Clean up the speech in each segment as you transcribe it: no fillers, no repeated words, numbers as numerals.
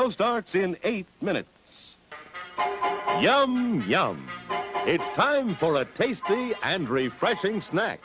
Show starts in 8 minutes. Yum, yum. It's time for a tasty and refreshing snack.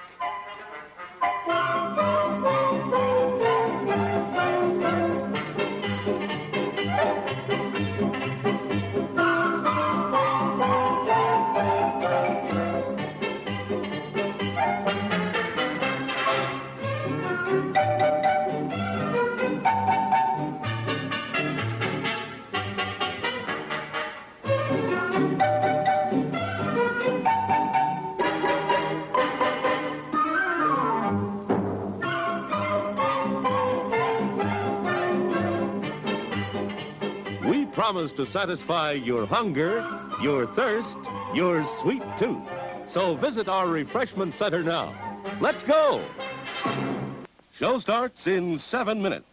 We promise to satisfy your hunger, your thirst, your sweet tooth. So visit our refreshment center now. Let's go! Show starts in 7 minutes.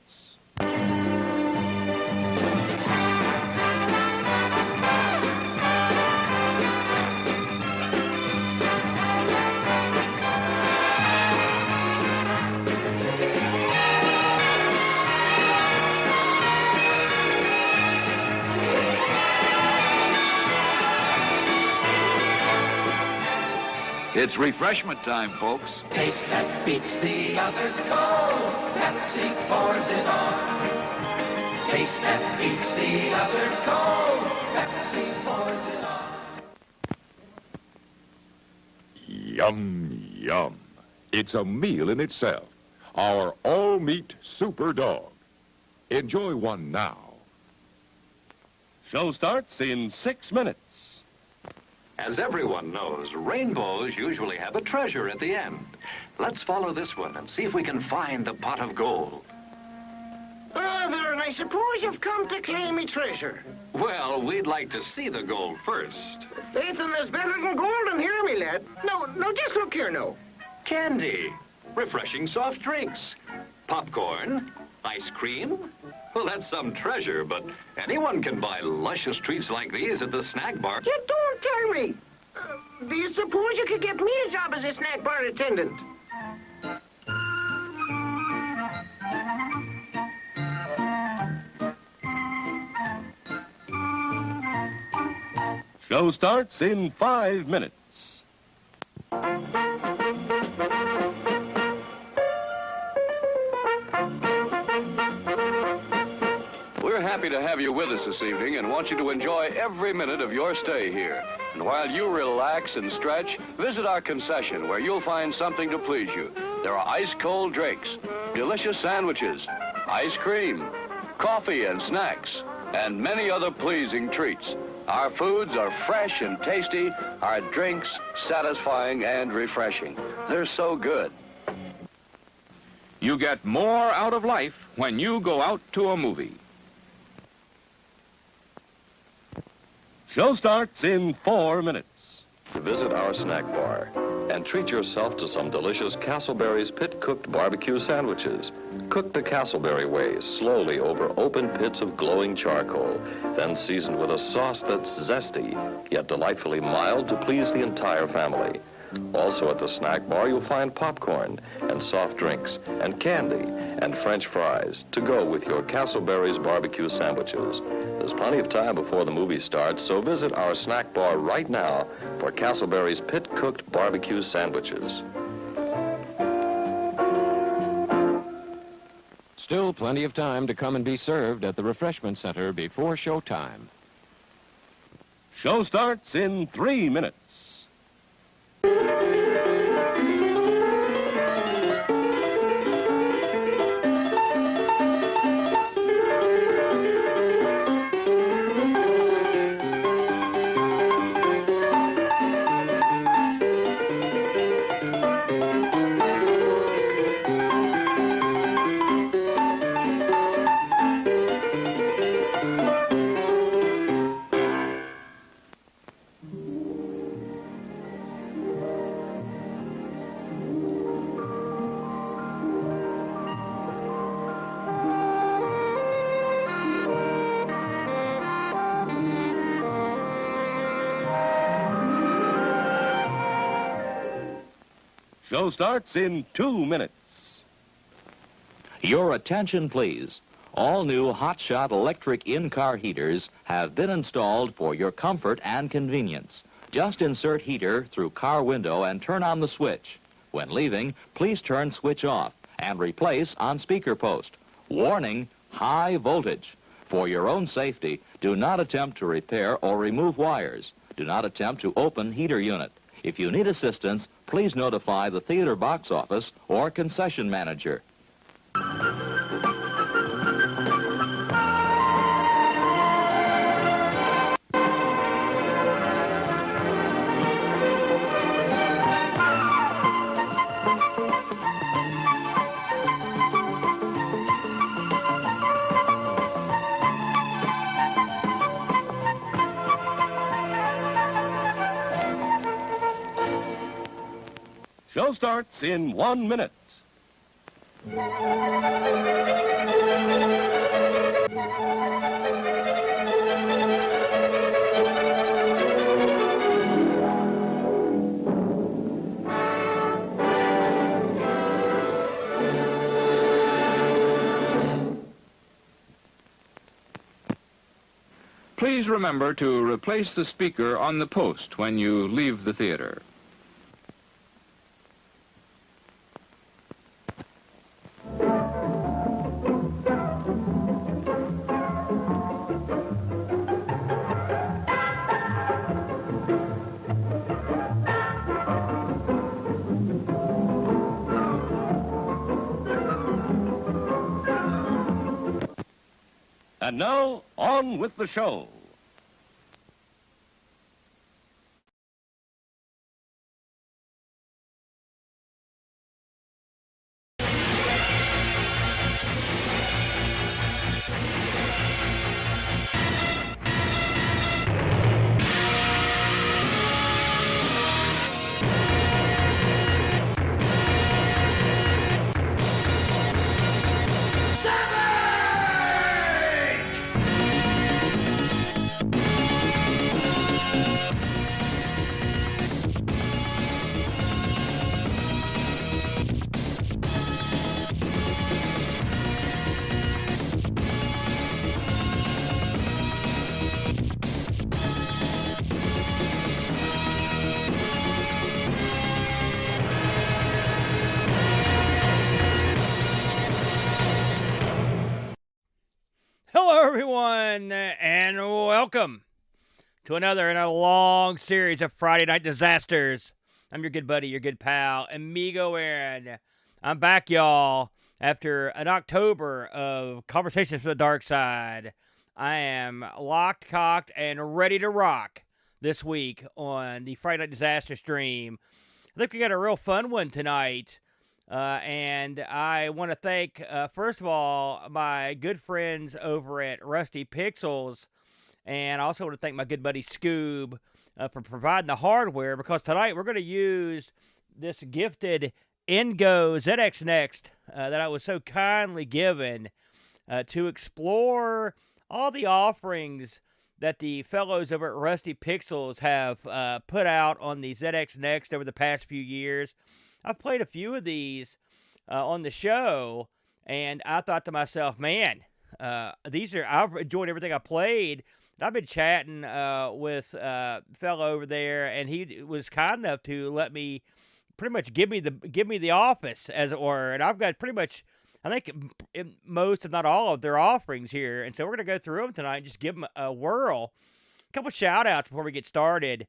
It's refreshment time, folks. Taste that beats the others cold. Pepsi pours it on. Taste that beats the others cold. Pepsi pours it on. Yum, yum. It's a meal in itself. Our all-meat super dog. Enjoy one now. Show starts in 6 minutes. As everyone knows, rainbows usually have a treasure at the end. Let's follow this one and see if we can find the pot of gold. Father, I suppose you've come to claim me treasure. Well, we'd like to see the gold first. Faith in there's better than gold in here, me lad. No, just look here now. Candy, refreshing soft drinks, popcorn, ice cream. Well, that's some treasure, but anyone can buy luscious treats like these at the snack bar. You don't tell me. Do you suppose you could get me a job as a snack bar attendant? Show starts in 5 minutes. We're happy to have you with us this evening and want you to enjoy every minute of your stay here. And while you relax and stretch, visit our concession where you'll find something to please you. There are ice-cold drinks, delicious sandwiches, ice cream, coffee and snacks, and many other pleasing treats. Our foods are fresh and tasty, our drinks satisfying and refreshing. They're so good. You get more out of life when you go out to a movie. Show starts in 4 minutes. Visit our snack bar and treat yourself to some delicious Castleberry's pit-cooked barbecue sandwiches. Cook the Castleberry way, slowly over open pits of glowing charcoal, then seasoned with a sauce that's zesty, yet delightfully mild to please the entire family. Also at the snack bar, you'll find popcorn and soft drinks and candy and French fries to go with your Castleberry's barbecue sandwiches. There's plenty of time before the movie starts, so visit our snack bar right now for Castleberry's pit-cooked barbecue sandwiches. Still plenty of time to come and be served at the refreshment center before showtime. Show starts in 3 minutes. Show starts in 2 minutes. Your attention, please. All new hotshot electric in-car heaters have been installed for your comfort and convenience. Just insert heater through car window and turn on the switch. When leaving, please turn switch off and replace on speaker post. Warning, high voltage. For your own safety, do not attempt to repair or remove wires. Do not attempt to open heater unit. If you need assistance, please notify the theater box office or concession manager. Show starts in 1 minute. Please remember to replace the speaker on the post when you leave the theater. And now, on with the show. Hello, everyone, and welcome to another in a long series of Friday Night Disasters. I'm your good buddy, your good pal, Amigo Aaron. I'm back, y'all, after an October of Conversations from the Dark Side. I am locked, cocked, and ready to rock this week on the Friday Night Disaster stream. I think we got a real fun one tonight. And I want to thank, first of all, my good friends over at Rusty Pixels. And I also want to thank my good buddy Scoob for providing the hardware. Because tonight we're going to use this gifted Ingo ZX Next that I was so kindly given to explore all the offerings that the fellows over at Rusty Pixels have put out on the ZX Next over the past few years. I've played a few of these on the show, and I thought to myself, man, I've enjoyed everything I played. And I've been chatting with a fellow over there, and he was kind enough to let me pretty much give me the office, as it were. And I've got pretty much, I think, most, if not all, of their offerings here. And so we're going to go through them tonight and just give them a whirl. A couple shout-outs before we get started.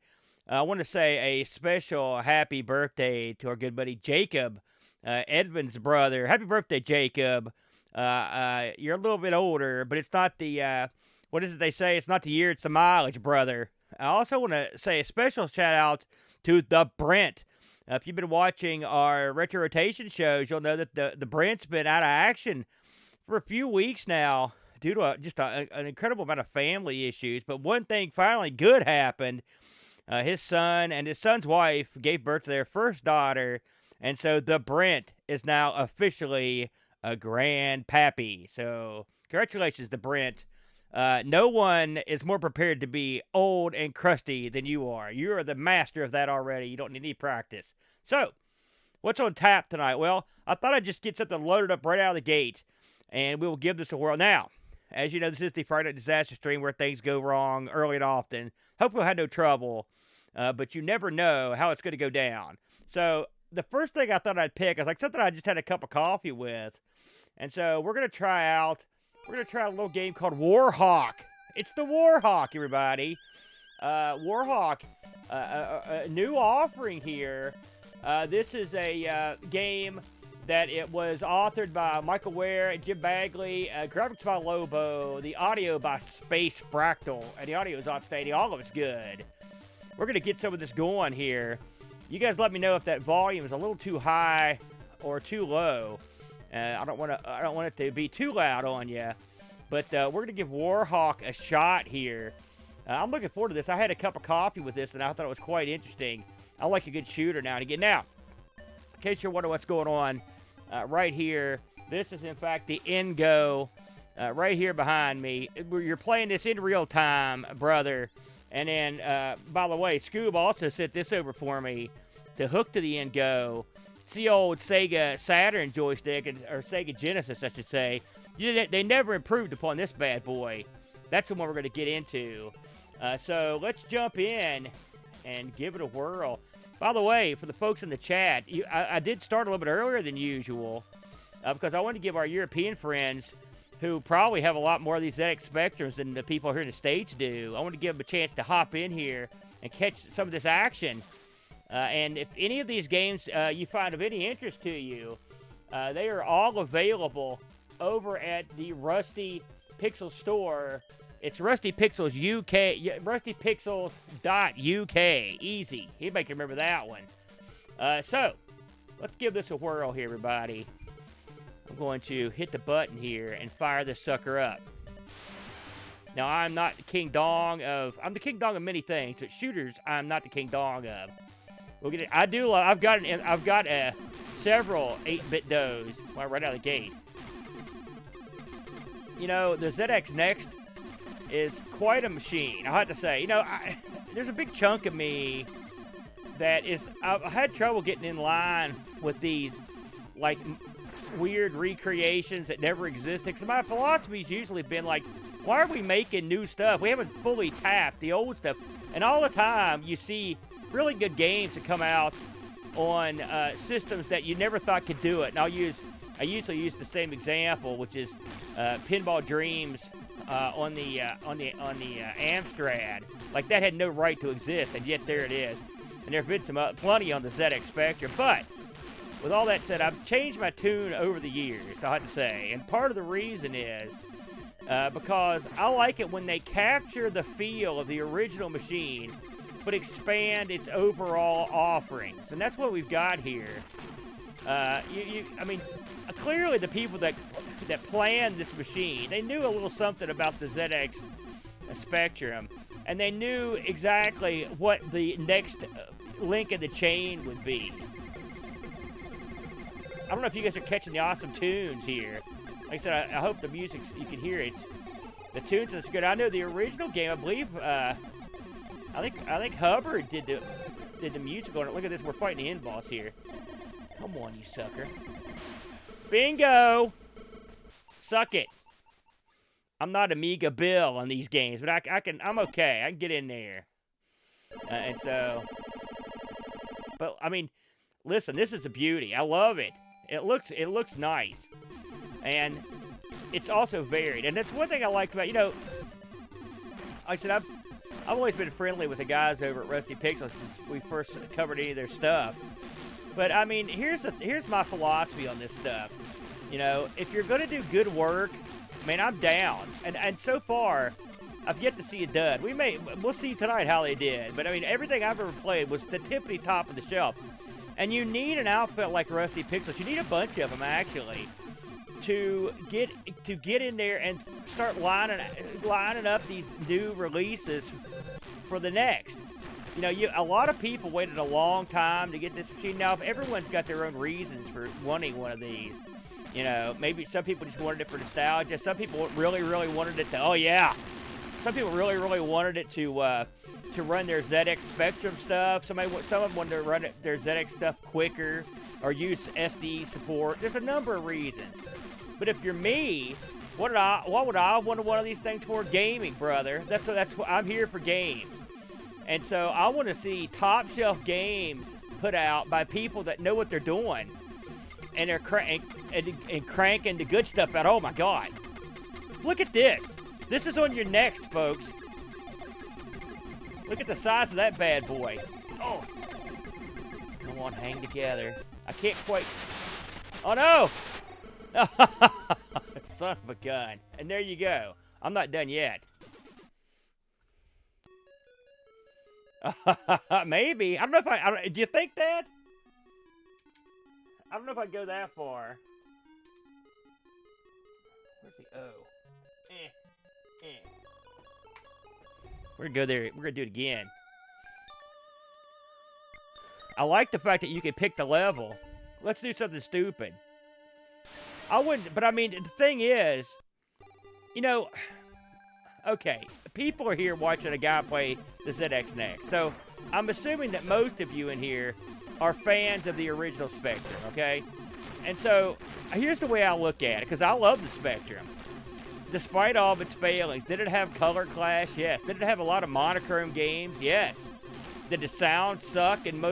I want to say a special happy birthday to our good buddy Jacob, Edvin's brother. Happy birthday, Jacob. You're a little bit older, but it's not the, what is it they say? It's not the year, it's the mileage, brother. I also want to say a special shout out to the Brent. If you've been watching our retro rotation shows, you'll know that the Brent's been out of action for a few weeks now due to an incredible amount of family issues. But one thing finally good happened. His son and his son's wife gave birth to their first daughter, and so the Brent is now officially a grandpappy. So congratulations to Brent. No one is more prepared to be old and crusty than you are. You are the master of that already. You don't need any practice. So, what's on tap tonight? Well, I thought I'd just get something loaded up right out of the gate. and we will give this a whirl. Now, as you know, this is the Friday Night Disaster stream where things go wrong early and often. Hopefully we'll have no trouble, but you never know how it's going to go down. So the first thing I thought I'd pick is like something I just had a cup of coffee with. And so we're going to try a little game called Warhawk. It's the Warhawk, everybody. Warhawk, a new offering here. This is a game that it was authored by Michael Ware and Jim Bagley, graphics by Lobo, the audio by Space Fractal, and the audio is outstanding. All of it's good. We're going to get some of this going here. You guys let me know if that volume is a little too high or too low. I don't want it to be too loud on you, but we're going to give Warhawk a shot here. I'm looking forward to this. I had a cup of coffee with this, and I thought it was quite interesting. I like a good shooter now and again. Now, in case you're wondering what's going on, right here, this is, in fact, the Ingo right here behind me. You're playing this in real time, brother. And then, by the way, Scoob also sent this over for me to hook to the Ingo. It's the old Sega Saturn joystick, or Sega Genesis, I should say. They never improved upon this bad boy. That's the one we're going to get into. So let's jump in and give it a whirl. By the way, for the folks in the chat, I did start a little bit earlier than usual because I wanted to give our European friends, who probably have a lot more of these ZX Spectrums than the people here in the States do, I want to give them a chance to hop in here and catch some of this action. And if any of these games you find of any interest to you, they are all available over at the Rusty Pixels store. It's Rusty Pixels UK, rustypixels.uk. Easy. Anybody can remember that one. So, let's give this a whirl here, everybody. I'm going to hit the button here and fire this sucker up. Now, I'm not the King Dong of... I'm the King Dong of many things, but shooters, I'm not the King Dong of. We'll get it. I've got several 8-bit does right out of the gate. You know, the ZX Next is quite a machine, I have to say. You know, there's a big chunk of me that is... I've had trouble getting in line with these, like, weird recreations that never existed. Because my philosophy's usually been like, why are we making new stuff? We haven't fully tapped the old stuff. And all the time, you see really good games that come out on systems that you never thought could do it. And I usually use the same example, which is Pinball Dreams on the Amstrad. Like, that had no right to exist, and yet there it is. And there have been plenty on the ZX Spectrum. But with all that said, I've changed my tune over the years, I have to say. And part of the reason is because I like it when they capture the feel of the original machine, but expand its overall offerings. And that's what we've got here. I mean, clearly the people that planned this machine, they knew a little something about the ZX Spectrum, and they knew exactly what the next link in the chain would be. I don't know if you guys are catching the awesome tunes here. Like I said, I hope the music, you can hear it. The tunes are good. I know the original game, I believe, I think Hubbard did the music on it. Look at this, we're fighting the end boss here. Come on, you sucker. Bingo! Suck it. I'm not Amiga Bill on these games, but I'm okay. I can get in there. And so, but I mean, listen, this is a beauty. I love it. It looks nice, and it's also varied. And that's one thing I like about, you know, like I said, I've always been friendly with the guys over at Rusty Pixels since we first covered any of their stuff. But I mean, here's my philosophy on this stuff. You know, if you're gonna do good work, man, I'm down. And so far, I've yet to see a dud. We'll see tonight how they did. But I mean, everything I've ever played was the tippity top of the shelf. And you need an outfit like Rusty Pixels. You need a bunch of them, actually, to get in there and start lining up these new releases for the next. You know, a lot of people waited a long time to get this machine. Now, if everyone's got their own reasons for wanting one of these, you know, maybe some people just wanted it for nostalgia. Some people really, really wanted it to, oh yeah. Some people really, really wanted it to run their ZX Spectrum stuff. Some of them wanted to run their ZX stuff quicker or use SD support. There's a number of reasons. But if you're me, what would I want one of these things for? Gaming, brother. That's what I'm here for, games. And so I want to see top shelf games put out by people that know what they're doing, and they're cranking the good stuff out. Oh my God! Look at this. This is on your next, folks. Look at the size of that bad boy. Oh, come on, hang together. I can't quite. Oh no! Son of a gun. And there you go. I'm not done yet. Maybe. I don't know if do you think that? I don't know if I'd go that far. Where's the O? We're gonna go there. We're gonna do it again. I like the fact that you can pick the level. Let's do something stupid. I wouldn't, but I mean, the thing is, you know, okay, people are here watching a guy play the ZX Next. So I'm assuming that most of you in here are fans of the original Spectrum, okay? And so here's the way I look at it, because I love the Spectrum. Despite all of its failings, did it have color clash? Yes. Did it have a lot of monochrome games? Yes. Did the sound suck in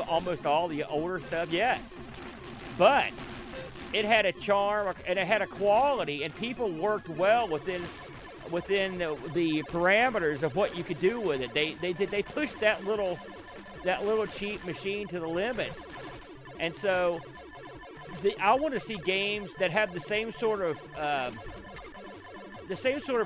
almost all the older stuff? Yes. But it had a charm and it had a quality, and people worked well within the parameters of what you could do with it. They pushed that little cheap machine to the limits, and so I want to see games that have the same sort of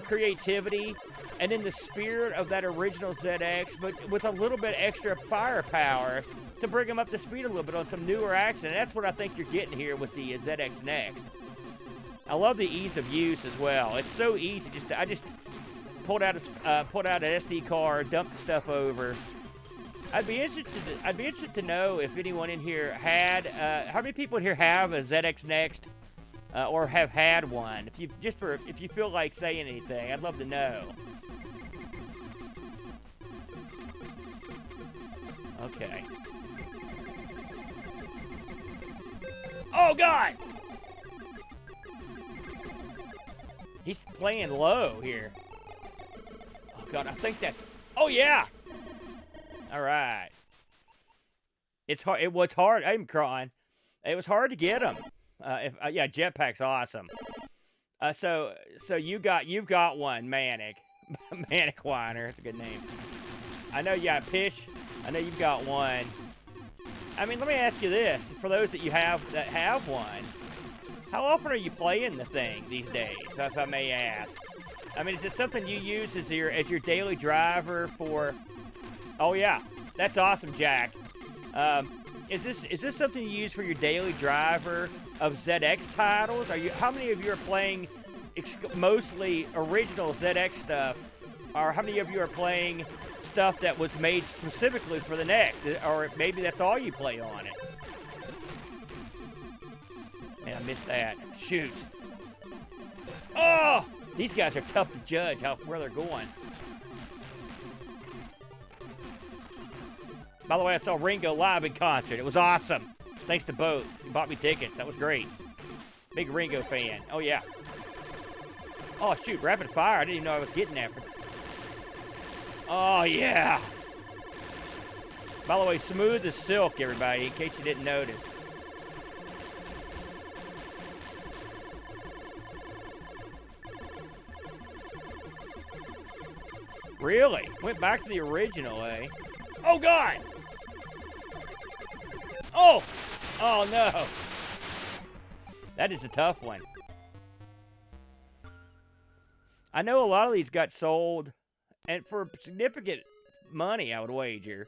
creativity and in the spirit of that original ZX, but with a little bit extra firepower to bring them up to speed a little bit on some newer action. And that's what I think you're getting here with the ZX Next. I love the ease of use as well. It's so easy. I just pulled out an SD card, dumped the stuff over. I'd be interested to know if anyone in here had. How many people in here have a ZX Next, or have had one? If you feel like saying anything, I'd love to know. Okay. Oh God! He's playing low here. Oh God, I think that's. Oh yeah. All right. It's hard. It was hard. I'm crying. It was hard to get him. Yeah, Jetpack's awesome. So you've got one, Manic. Manic Whiner. That's a good name. I know you got Pish. I know you've got one. I mean, let me ask you this: for those that have one, how often are you playing the thing these days, if I may ask? I mean, is it something you use as your daily driver for? Oh yeah, that's awesome, Jack. Is this something you use for your daily driver of ZX titles? How many of you are playing mostly original ZX stuff, or how many of you are playing stuff that was made specifically for the Next, or maybe that's all you play on it? Man, I missed that. Shoot. Oh, these guys are tough to judge where they're going. By the way, I saw Ringo live in concert. It was awesome. Thanks to Boat. He bought me tickets. That was great. Big Ringo fan. Oh, yeah. Oh, shoot. Rapid fire. I didn't even know I was getting that. Oh, yeah. By the way, smooth as silk, everybody, in case you didn't notice. Really? Went back to the original, eh? Oh, God! Oh! Oh, no. That is a tough one. I know a lot of these got sold, and for significant money, I would wager.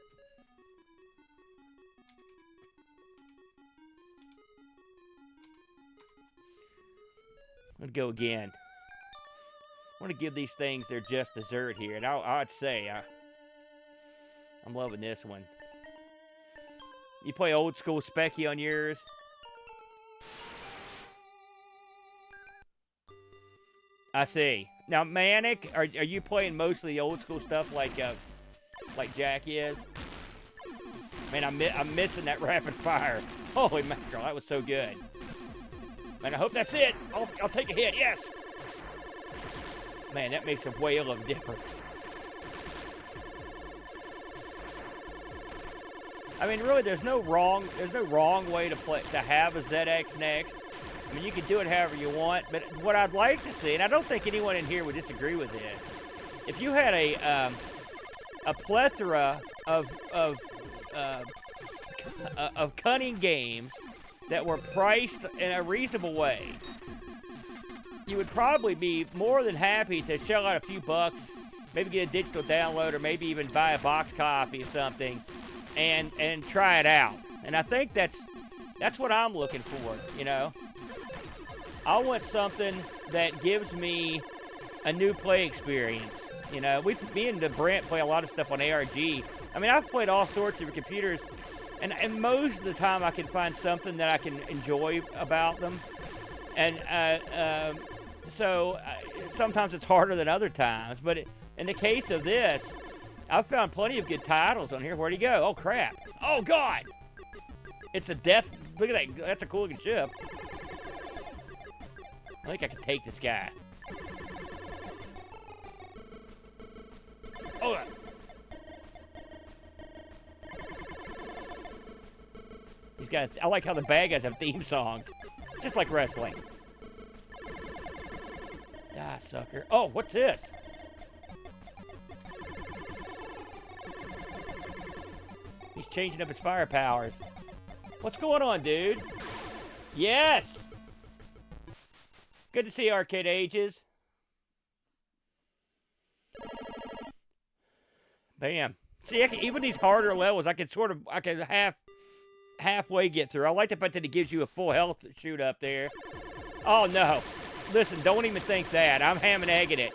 Let's go again. I want to give these things their just dessert here, and I'd say I'm loving this one. You play old school Specky on yours? I see. Now, Manic, are you playing mostly old school stuff like Jack is? Man, I'm missing that rapid fire. Holy mackerel, that was so good. And I hope that's it. I'll take a hit. Yes. Man, that makes a whale of a difference. I mean, really, there's no wrong way to have a ZX Next. I mean, you can do it however you want, but what I'd like to see, and I don't think anyone in here would disagree with this, if you had a plethora of cunning games that were priced in a reasonable way, you would probably be more than happy to shell out a few bucks, maybe get a digital download, or maybe even buy a box copy of something, and try it out. And I think that's what I'm looking for, you know. I want something that gives me a new play experience. You know, me and Brent play a lot of stuff on ARG. I mean, I've played all sorts of computers, and most of the time I can find something that I can enjoy about them. And so sometimes it's harder than other times. But in the case of this, I've found plenty of good titles on here. Where'd he go? Oh, crap. Oh, God. It's a death. Look at that. That's a cool looking ship. I think I can take this guy. Oh. He's got. I like how the bad guys have theme songs, just like wrestling. Ah, sucker. Oh, what's this? He's changing up his fire powers. What's going on, dude? Yes! Good to see Arcade Ages. Bam. See, even these harder levels, I can halfway get through. I like the fact that it gives you a full health shoot up there. Oh, no. Listen, don't even think that. I'm ham and egging it.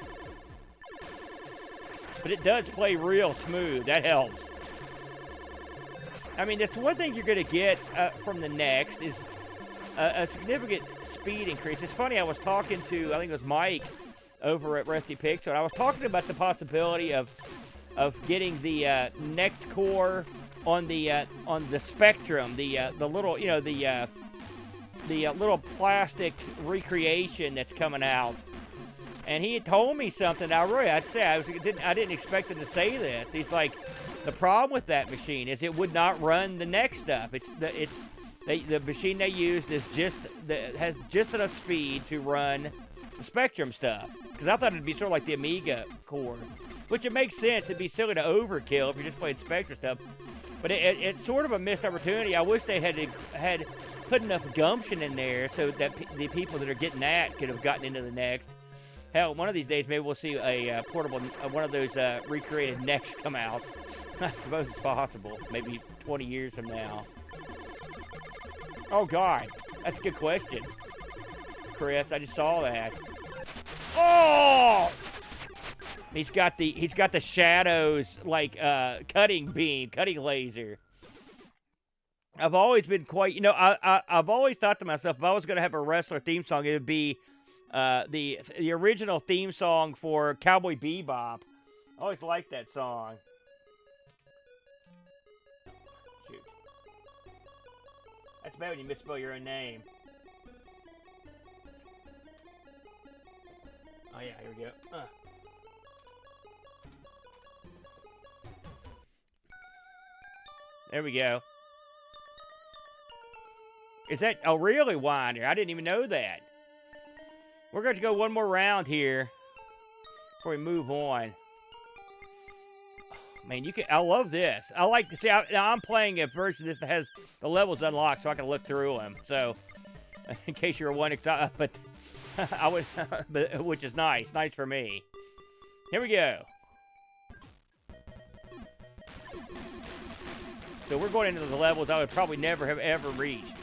But it does play real smooth. That helps. I mean, that's one thing you're going to get from the Next is a significant speed increase. It's funny, I was talking to, I think it was Mike over at Rusty Pixels, and I was talking about the possibility of getting the Next core on the Spectrum, the little, you know, the little plastic recreation that's coming out. And he had told me something. I didn't expect him to say this. He's like, the problem with that machine is it would not run the Next stuff. The machine they used has just enough speed to run the Spectrum stuff. Because I thought it'd be sort of like the Amiga core, which it makes sense. It'd be silly to overkill if you're just playing Spectrum stuff. But it's sort of a missed opportunity. I wish they had put enough gumption in there so that the people that are getting that could have gotten into the Next. Hell, one of these days maybe we'll see a portable, one of those recreated Next come out. I suppose it's possible. Maybe 20 years from now. Oh, God. That's a good question, Chris. I just saw that. Oh! He's got the shadows, like, cutting laser. I've always been quite, you know, I've always thought to myself, if I was going to have a wrestler theme song, it would be the original theme song for Cowboy Bebop. I always liked that song. Shoot. That's bad when you misspell your own name. Oh, yeah, here we go. There we go. Is that... Oh, really, Winder? I didn't even know that. We're going to go one more round here before we move on. Oh, man, I love this. I like to see... I'm playing a version of this that has the levels unlocked so I can look through them. So, in case you're wondering... But I would... which is nice. Nice for me. Here we go. So we're going into the levels I would probably never have ever reached.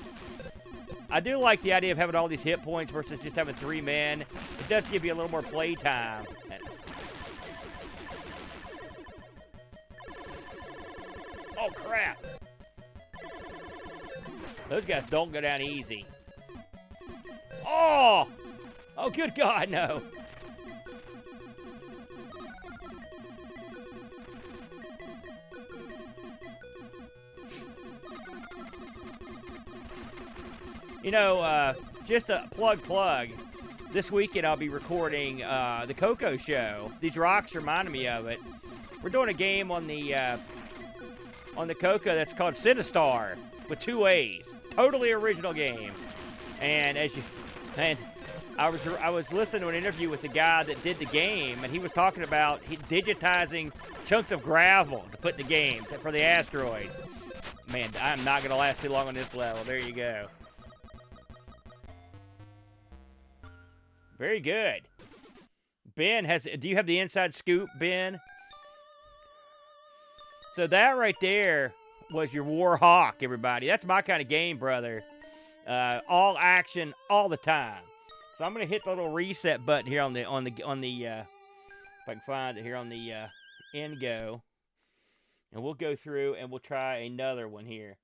I do like the idea of having all these hit points versus just having 3 men. It does give you a little more play time. Oh, crap. Those guys don't go down easy. Oh! Oh, good God, no. You know, just a plug. This weekend I'll be recording the Coco Show. These rocks reminded me of it. We're doing a game on the Coco that's called Sinistar with 2 A's. Totally original game. And I was listening to an interview with the guy that did the game, and he was talking about digitizing chunks of gravel to put in the game for the asteroids. Man, I'm not going to last too long on this level. There you go. Very good. Ben do you have the inside scoop, Ben? So that right there was your War Hawk, everybody. That's my kind of game, brother. All action, all the time. So I'm gonna hit the little reset button here on the if I can find it here on the end go, and we'll go through and we'll try another one here.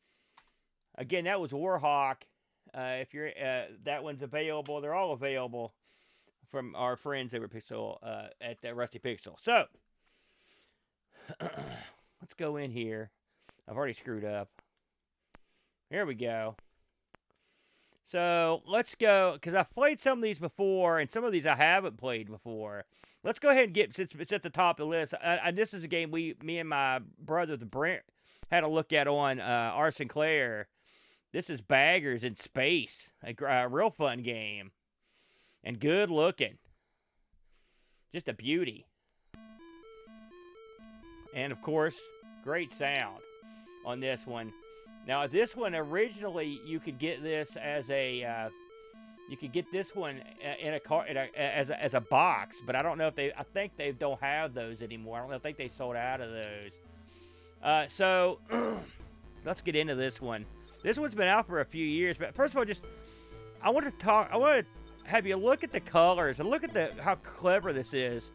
Again, that was War Hawk. If you're that one's available, they're all available from our friends over at Rusty Pixel. So let's go in here. I've already screwed up. Here we go. So let's go, because I've played some of these before, and some of these I haven't played before. Let's go ahead and get, since it's at the top of the list, this is a game me and my brother, the Brent, had a look at on our Sinclair. This is Baggers in Space, a real fun game, and good looking. Just a beauty. And, of course, great sound on this one. Now, this one, originally, you could get this as a, you could get this one in a car, as a box, but I don't know if I think they don't have those anymore. I think they sold out of those. So, let's get into this one. This one's been out for a few years, but first of all, I want to have you look at the colors and look at how clever this is.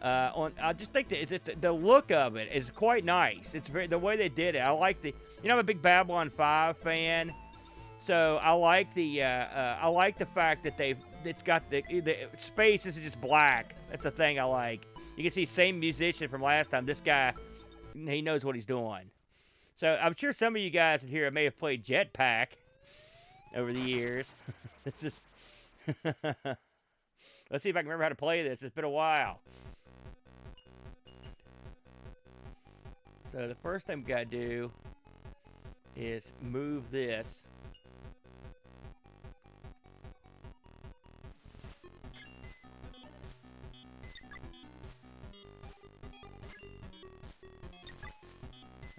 I just think that the look of it is quite nice. It's the way they did it. I like I'm a big Babylon 5 fan, so I like the fact that it's got the space is just black. That's the thing I like. You can see same musician from last time. This guy, he knows what he's doing. So I'm sure some of you guys in here may have played Jetpack over the years. This is. Let's see if I can remember how to play this. It's been a while. So the first thing we gotta do is move this.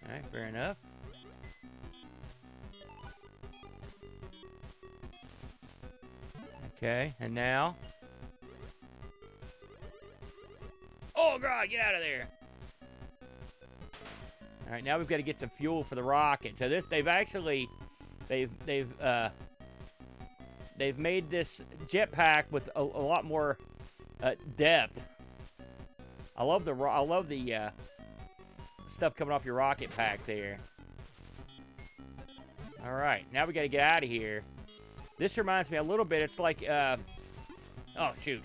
All right, fair enough. Okay, and now. Oh God, get out of there! All right, now we've got to get some fuel for the rocket. So they've made this jetpack with a lot more depth. I love the stuff coming off your rocket pack there. All right, now we got to get out of here. This reminds me a little bit. It's like oh shoot,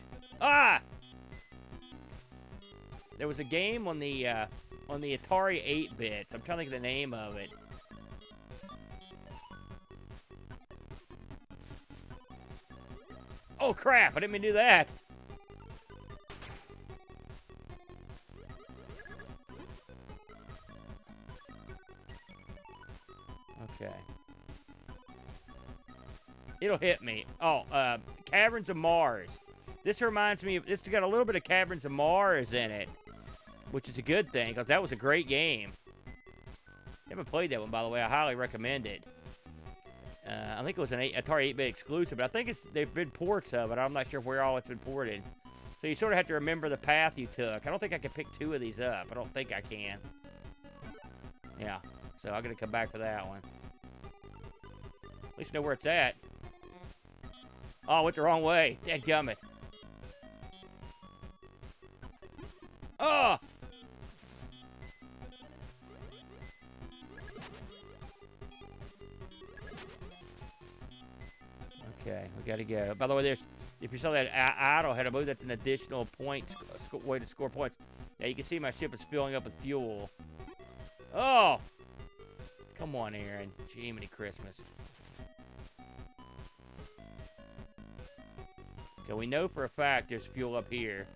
there was a game on the Atari 8-bits. I'm trying to think of the name of it. Oh, crap. I didn't mean to do that. Okay. It'll hit me. Oh, Caverns of Mars. This reminds me of... It's got a little bit of Caverns of Mars in it, which is a good thing, because that was a great game. Haven't played that one, by the way. I highly recommend it. I think it was an Atari 8-bit exclusive, but I think they've been ports of it. I'm not sure where all it's been ported. So you sort of have to remember the path you took. I don't think I can pick 2 of these up. I don't think I can. Yeah, so I'm going to come back for that one. At least know where it's at. Oh, I went the wrong way. Dadgummit. Oh! Okay, we gotta go. By the way, if you saw that idle head, I believe that's an additional point, way to score points. Yeah, you can see my ship is filling up with fuel. Oh! Come on, Aaron. Jiminy Christmas. So we know for a fact there's fuel up here.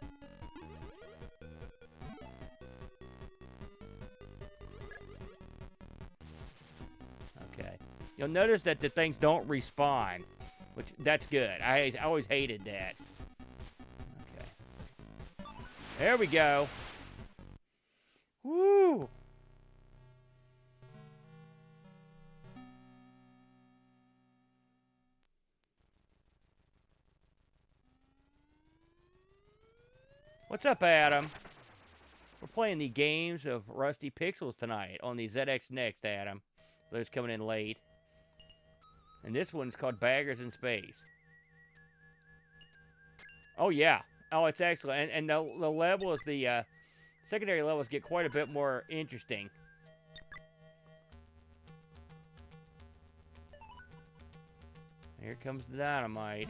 Okay. You'll notice that the things don't respawn, which that's good. I always hated that. Okay. There we go. Woo! What's up, Adam? We're playing the games of Rusty Pixels tonight on the ZX Next, Adam. Those coming in late. And this one's called Baggers in Space. Oh, yeah. Oh, it's excellent. And the levels, the secondary levels get quite a bit more interesting. Here comes the dynamite.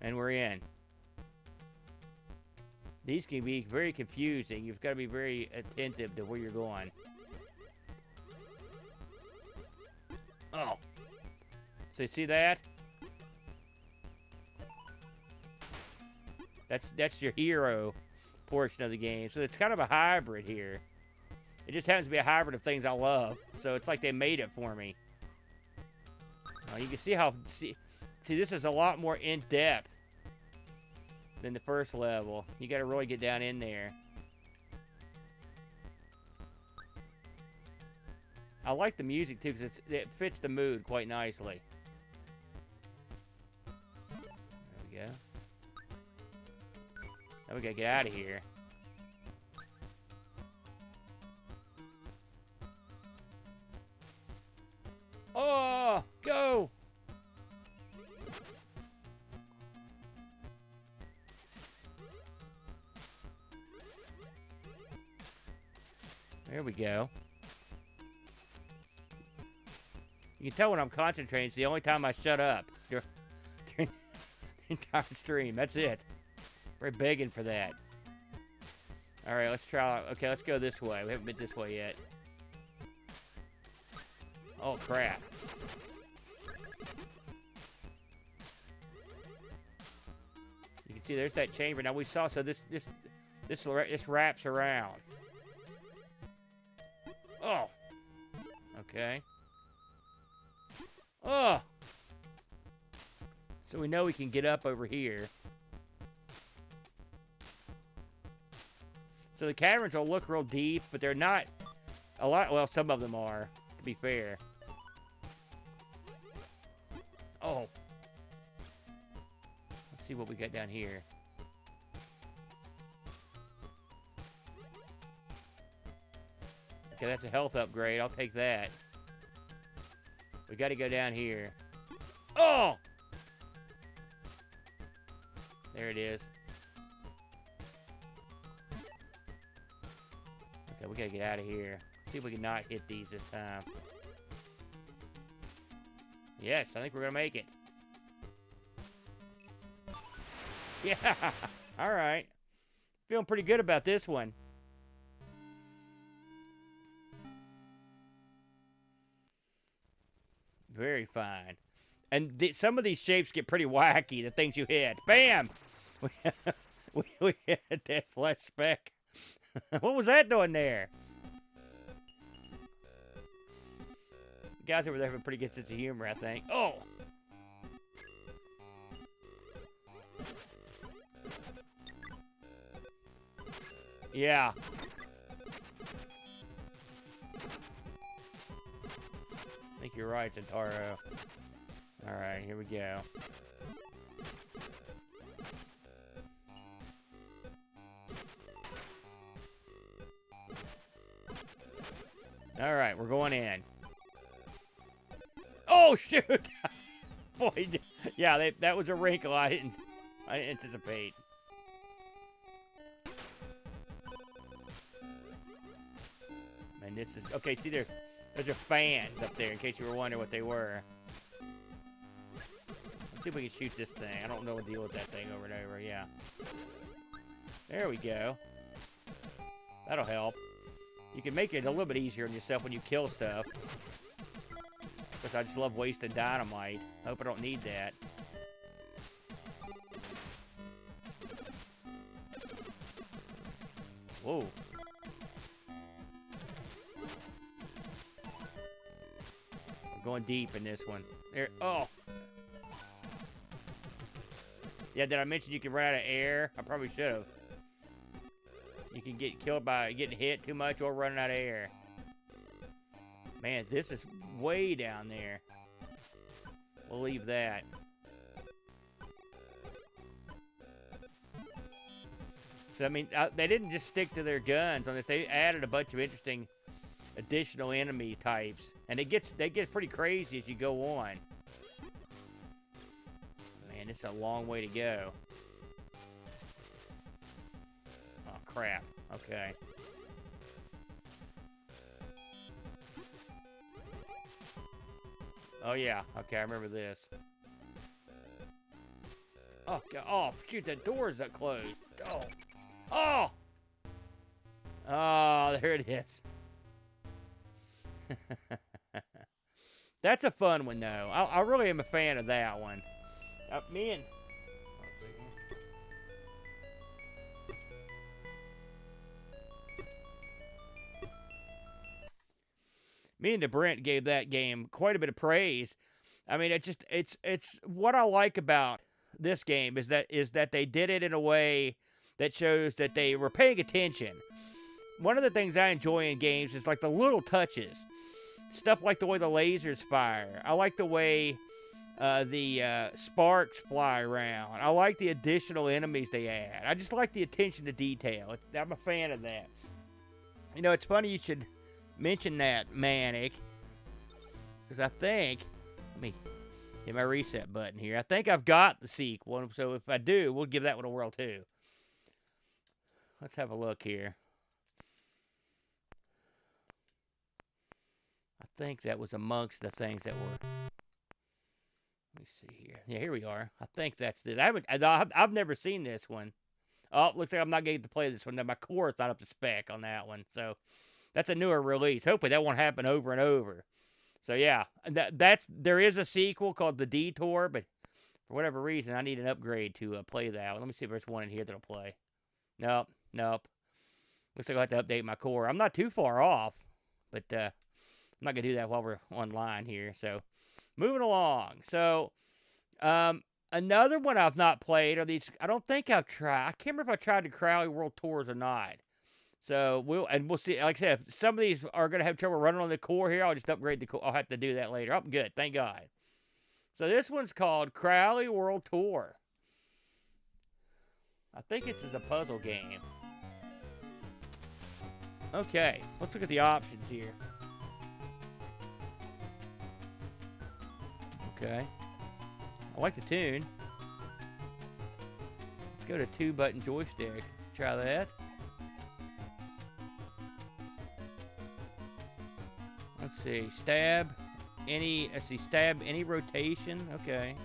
And we're in. These can be very confusing. You've got to be very attentive to where you're going. Oh. So you see that? That's your hero portion of the game. So it's kind of a hybrid here. It just happens to be a hybrid of things I love. So it's like they made it for me. You can see how... See, this is a lot more in-depth than the first level. You got to really get down in there. I like the music too because it fits the mood quite nicely. There we go. Now we gotta get out of here. Oh, go! There we go. You can tell when I'm concentrating. It's the only time I shut up during the entire stream. That's it. We're begging for that. All right, let's try. Okay, let's go this way. We haven't been this way yet. Oh, crap. You can see there's that chamber. Now we saw, so this wraps around. Oh. Okay. Oh. So we know we can get up over here. So the caverns will look real deep, but they're not a lot. Well, some of them are, to be fair. Oh. Let's see what we got down here. Okay, that's a health upgrade. I'll take that. We got to go down here. Oh! There it is. Okay, we got to get out of here. See if we can not hit these this time. Yes, I think we're going to make it. Yeah! All right. Feeling pretty good about this one. Very fine. And some of these shapes get pretty wacky, the things you hit. Bam! We hit that flesh speck. What was that doing there? The guys over there have a pretty good sense of humor, I think. Oh! Yeah. I think you're right, Tantaro. Alright, here we go. Alright, we're going in. Oh, shoot! Boy, yeah, that was a wrinkle I didn't anticipate. And this is... Okay, see, there's are fans up there, in case you were wondering what they were. Let's see if we can shoot this thing. I don't know what to deal with that thing over and over. Yeah. There we go. That'll help. You can make it a little bit easier on yourself when you kill stuff. Because I just love wasting dynamite. Hope I don't need that. Whoa. We're going deep in this one. There. Oh. Yeah, did I mention you can run out of air? I probably should have. You can get killed by getting hit too much or running out of air. Man, this is way down there. We'll leave that. So, I mean, they didn't just stick to their guns on this. They added a bunch of interesting additional enemy types. And they get pretty crazy as you go on. Man, it's a long way to go. Oh, crap. Okay. Oh, yeah. Okay, I remember this. Oh, God. Oh, shoot, that door's that closed. Oh. Oh! Oh, there it is. That's a fun one, though. I really am a fan of that one. Me and DeBrent gave that game quite a bit of praise. I mean, it's what I like about this game is that they did it in a way that shows that they were paying attention. One of the things I enjoy in games is like the little touches. Stuff like the way the lasers fire. I like the way the sparks fly around. I like the additional enemies they add. I just like the attention to detail. I'm a fan of that. You know, it's funny you should mention that, Manic, because I think, let me hit my reset button here. I think I've got the sequel, so if I do, we'll give that one a whirl too. Let's have a look here. I think that was amongst the things that were. Let me see here. Yeah, here we are. I think that's this. I've never seen this one. Oh, looks like I'm not getting to play this one. Now, my core is not up to spec on that one, so that's a newer release. Hopefully that won't happen over and over. So yeah, there is a sequel called The Detour, but for whatever reason, I need an upgrade to play that one. Let me see if there's one in here that'll play. Nope. Looks like I have to update my core. I'm not too far off, but I'm not going to do that while we're online here. So moving along. So another one I've not played are these. I don't think I've tried. I can't remember if I tried the Crowley World Tours or not. So we'll see. Like I said, if some of these are going to have trouble running on the core here, I'll just upgrade the core. I'll have to do that later. I'm good. Thank God. So this one's called Crowley World Tour. I think this is a puzzle game. Okay, let's look at the options here. Okay. I like the tune. Let's go to 2-button joystick. Try that. Let's see. Stab any rotation. Okay.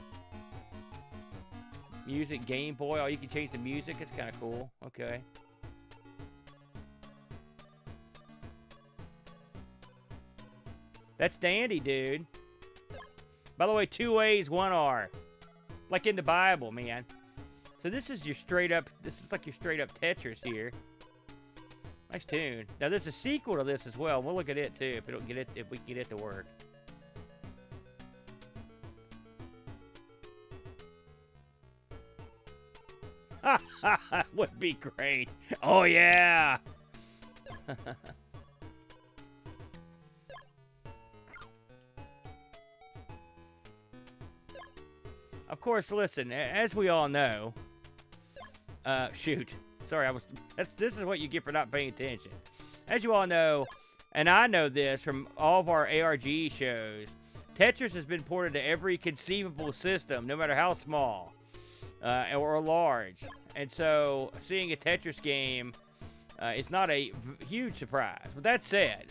Music, Game Boy. Oh, you can change the music. It's kind of cool. Okay. That's dandy, dude. By the way, 2 A's, 1 R. Like in the Bible, man. So this is like your straight up Tetris here. Nice tune. Now there's a sequel to this as well. We'll look at it too if we can get it to work. Would be great. Oh yeah. Of course, listen, as we all know, shoot. Sorry, this is what you get for not paying attention. As you all know, and I know this from all of our ARG shows, Tetris has been ported to every conceivable system, no matter how small or large. And so, seeing a Tetris game is not a huge surprise. With that said,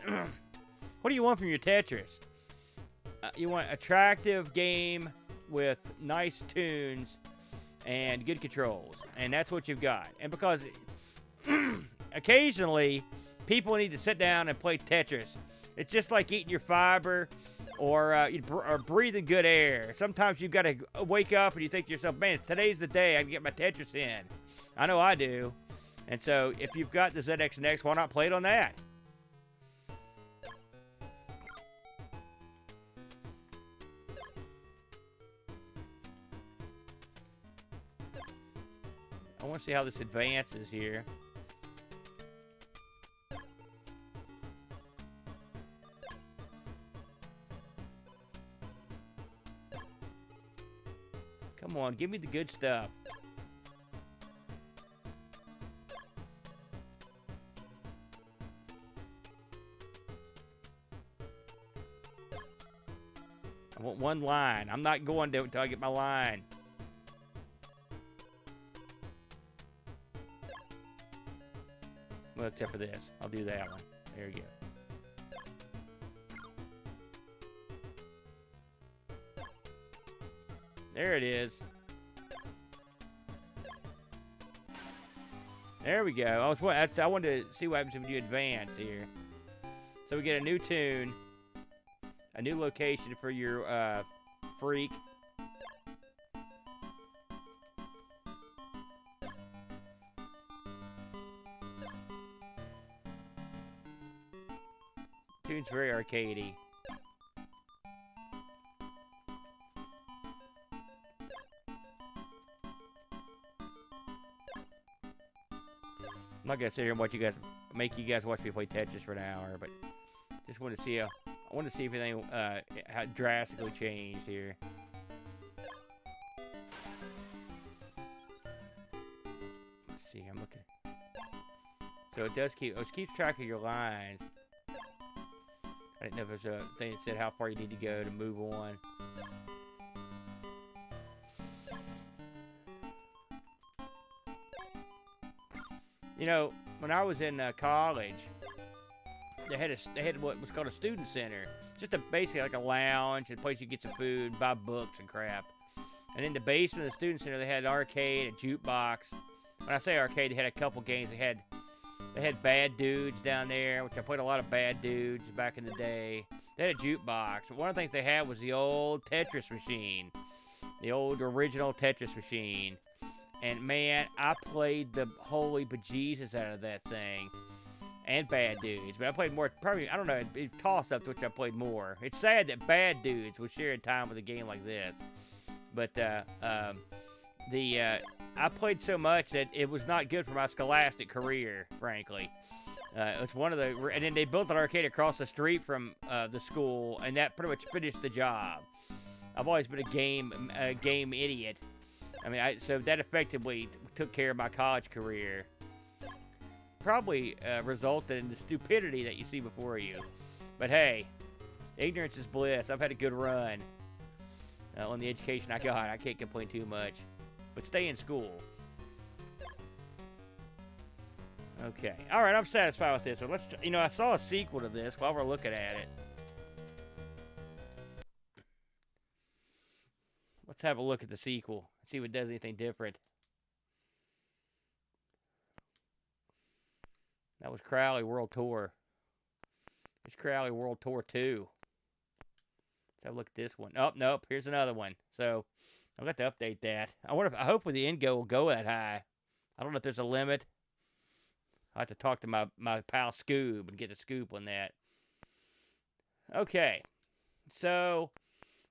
what do you want from your Tetris? You want an attractive game with nice tunes and good controls, and that's what you've got. And because occasionally people need to sit down and play Tetris, it's just like eating your fiber or breathing good air. Sometimes you've got to wake up and you think to yourself, man, today's the day I can get my Tetris in. I know I do. And so if you've got the ZX and X, why not play it on that? I want to see how this advances here. Come on, give me the good stuff. I want one line. I'm not going to until I get my line. Well, except for this. I'll do that one. There you go. There it is. There we go. I wanted to see what happens if you advance here. So we get a new tune, a new location for your freak. Tune's very arcadey. I'm not gonna sit here and make you guys watch me play Tetris for an hour, but just want to see I want to see if anything how drastically changed here. Let's see. I'm looking. So it keeps track of your lines. I didn't know if there's a thing that said how far you need to go to move on. You know, when I was in college, they had what was called a student center, just basically like a lounge, a place you get some food, buy books and crap. And in the basement of the student center, they had an arcade, a jukebox. When I say arcade, they had a couple games. They had Bad Dudes down there, which I played a lot of Bad Dudes back in the day. They had a jukebox. One of the things they had was the old Tetris machine, the old original Tetris machine. And man, I played the holy bejesus out of that thing. And Bad Dudes. But I played more, probably, I don't know, it toss up to which I played more. It's sad that Bad Dudes was sharing time with a game like this. But I played so much that it was not good for my scholastic career, frankly. It was one of the, and then they built an arcade across the street from the school, and that pretty much finished the job. I've always been a game idiot. I mean, so that effectively took care of my college career. Probably resulted in the stupidity that you see before you. But hey, ignorance is bliss. I've had a good run on the education I got. I can't complain too much. But stay in school. Okay. All right, I'm satisfied with this one. I saw a sequel to this while we're looking at it. Let's have a look at the sequel. See if it does anything different. That was Crowley World Tour. It's Crowley World Tour 2. Let's have a look at this one. Oh, nope. Here's another one. So, I'll have to update that. I hope the Ingo will go that high. I don't know if there's a limit. I'll have to talk to my pal Scoob and get a scoop on that. Okay. So,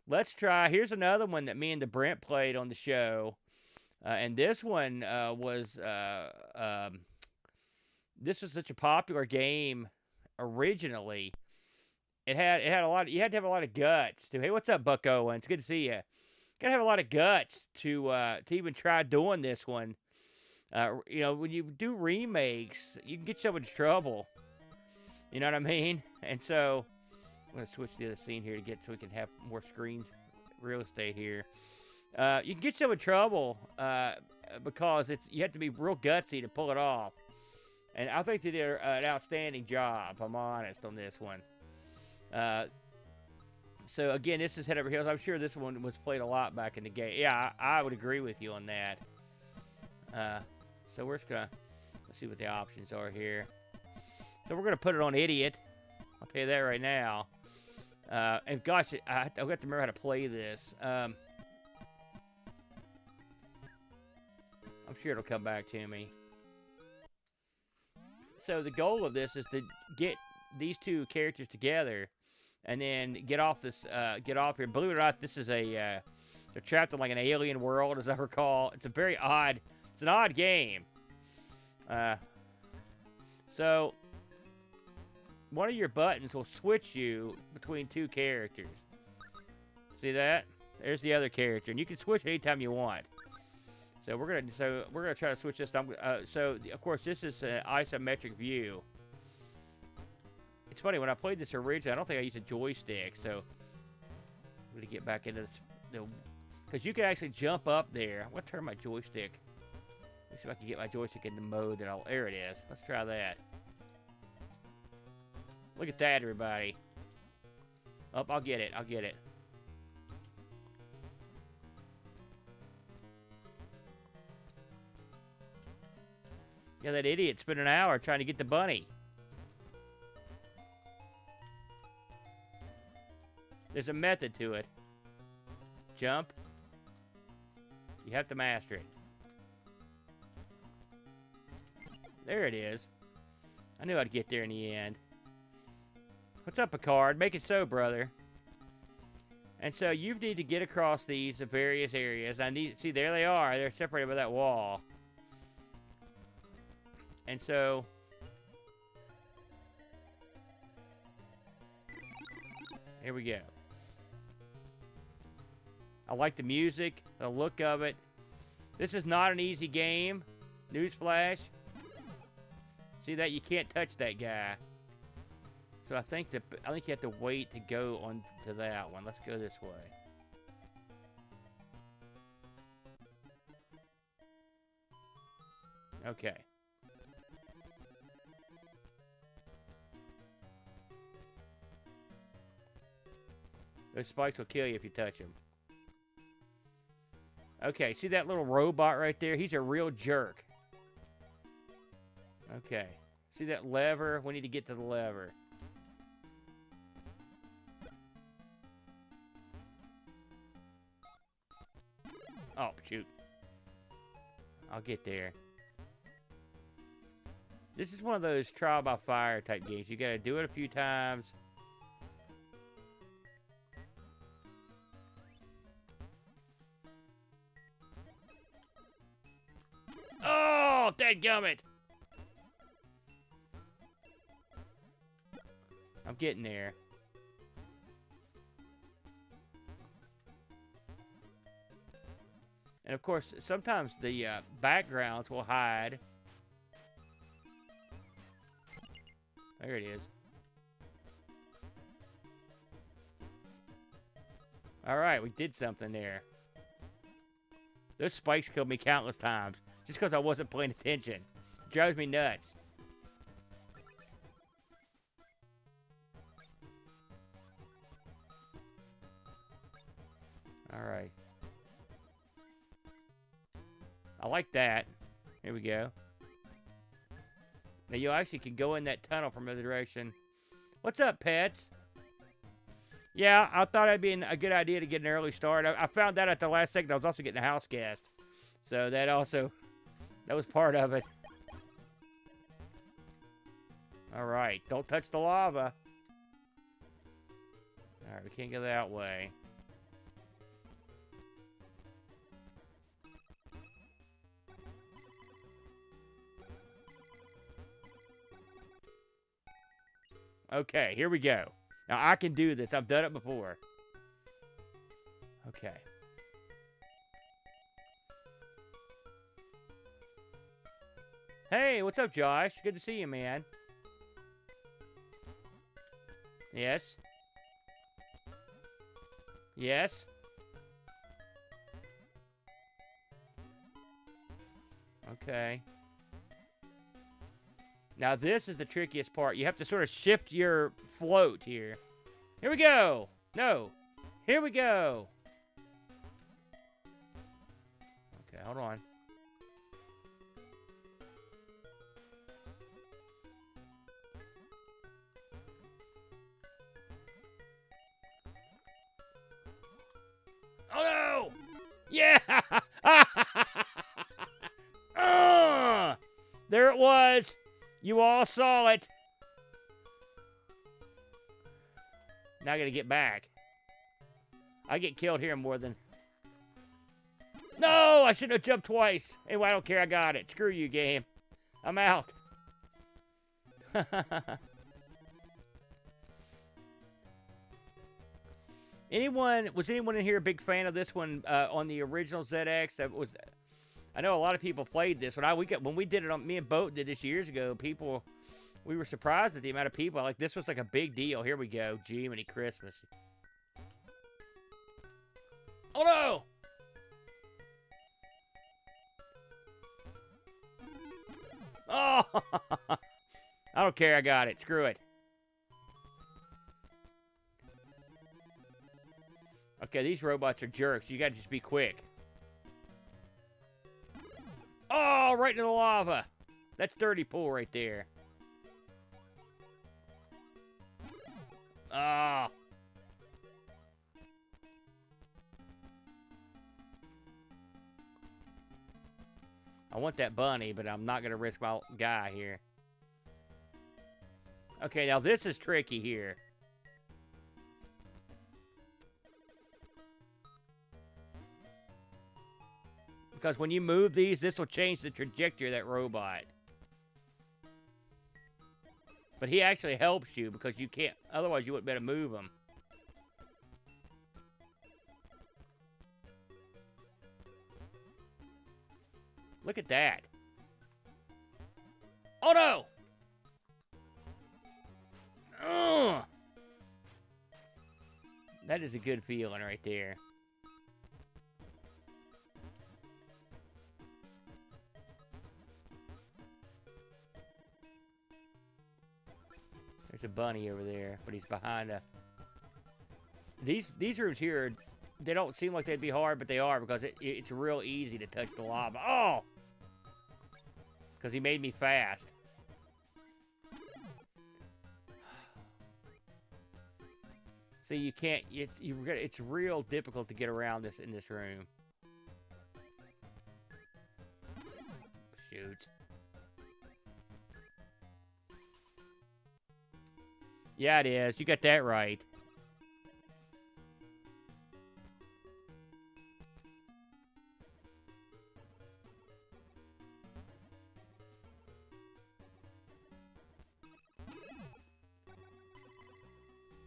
let's try. Here's another one that me and the Brent played on the show. And this one was... this was such a popular game originally. It had a lot. You had to have a lot of guts to. Hey, what's up, Buck Owen? It's good to see you. Gotta have a lot of guts to even try doing this one. When you do remakes, you can get yourself into trouble. You know what I mean? And so I'm gonna switch to the other scene here so we can have more screen real estate here. You can get yourself in trouble because you have to be real gutsy to pull it off. And I think they did an outstanding job, if I'm honest, on this one. So, again, this is Head Over Heels. I'm sure this one was played a lot back in the game. Yeah, I would agree with you on that. So we're just going to let's see what the options are here. So we're going to put it on Idiot. I'll tell you that right now. And gosh, I've got to remember how to play this. I'm sure it'll come back to me. So the goal of this is to get these two characters together, and then get off this. Get off here. Believe it or not, this is a. They're trapped in like an alien world, as I recall. It's a very odd. It's an odd game. So one of your buttons will switch you between two characters. See that? There's the other character, and you can switch anytime you want. So we're gonna try to switch this. Of course, this is an isometric view. It's funny, when I played this originally, I don't think I used a joystick. So I'm gonna get back into this, because you can actually jump up there. I'm gonna turn my joystick. Let's see if I can get my joystick in the mode that there it is. Let's try that. Look at that, everybody. Oh, I'll get it. I'll get it. Yeah, that idiot spent an hour trying to get the bunny. There's a method to it. Jump. You have to master it. There it is. I knew I'd get there in the end. What's up, Picard? Make it so, brother. And so you need to get across these various areas. See, there they are. They're separated by that wall. And so here we go. I like the music, the look of it. This is not an easy game. Newsflash. See that? You can't touch that guy. So I think you have to wait to go on to that one. Let's go this way. Okay. Those spikes will kill you if you touch them. Okay, see that little robot right there? He's a real jerk. Okay. See that lever? We need to get to the lever. Oh, shoot. I'll get there. This is one of those trial by fire type games. You gotta do it a few times. Oh, dadgummit! I'm getting there. And of course, sometimes the backgrounds will hide. There it is. Alright, we did something there. Those spikes killed me countless times. Just because I wasn't paying attention. It drives me nuts. Alright. I like that. Here we go. Now you actually can go in that tunnel from the other direction. What's up, pets? Yeah, I thought it'd be a good idea to get an early start. I found that at the last second. I was also getting a house guest. So that was part of it. Alright, don't touch the lava. Alright, we can't go that way. Okay, here we go. Now, I can do this. I've done it before. Okay. Hey, what's up, Josh? Good to see you, man. Yes? Yes? Okay. Now, this is the trickiest part. You have to sort of shift your float here. Here we go. No. Here we go. Okay, hold on. Oh, no! Yeah! There it was. You all saw it. Now I gotta get back. I get killed here more than... No! I shouldn't have jumped twice. Anyway, I don't care. I got it. Screw you, game. I'm out. Was anyone in here a big fan of this one on the original ZX? I know a lot of people played this. When we did it on, me and Boat did this years ago, we were surprised at the amount of people. Like, this was like a big deal. Here we go. Jiminy Christmas. Oh, no! Oh! I don't care. I got it. Screw it. Okay, these robots are jerks. You gotta just be quick. Oh, right into the lava. That's dirty pool right there. Oh. I want that bunny, but I'm not going to risk my guy here. Okay, now this is tricky here. Because when you move these, this will change the trajectory of that robot. But he actually helps you because you can't, otherwise you wouldn't be able to move him. Look at that. Oh no! Ugh. That is a good feeling right there. There's a bunny over there, but he's behind a... These rooms here, they don't seem like they'd be hard, but they are because it's real easy to touch the lava. Oh! Because he made me fast. See, you can't... It's real difficult to get around this in this room. Shoot. Yeah, it is. You got that right.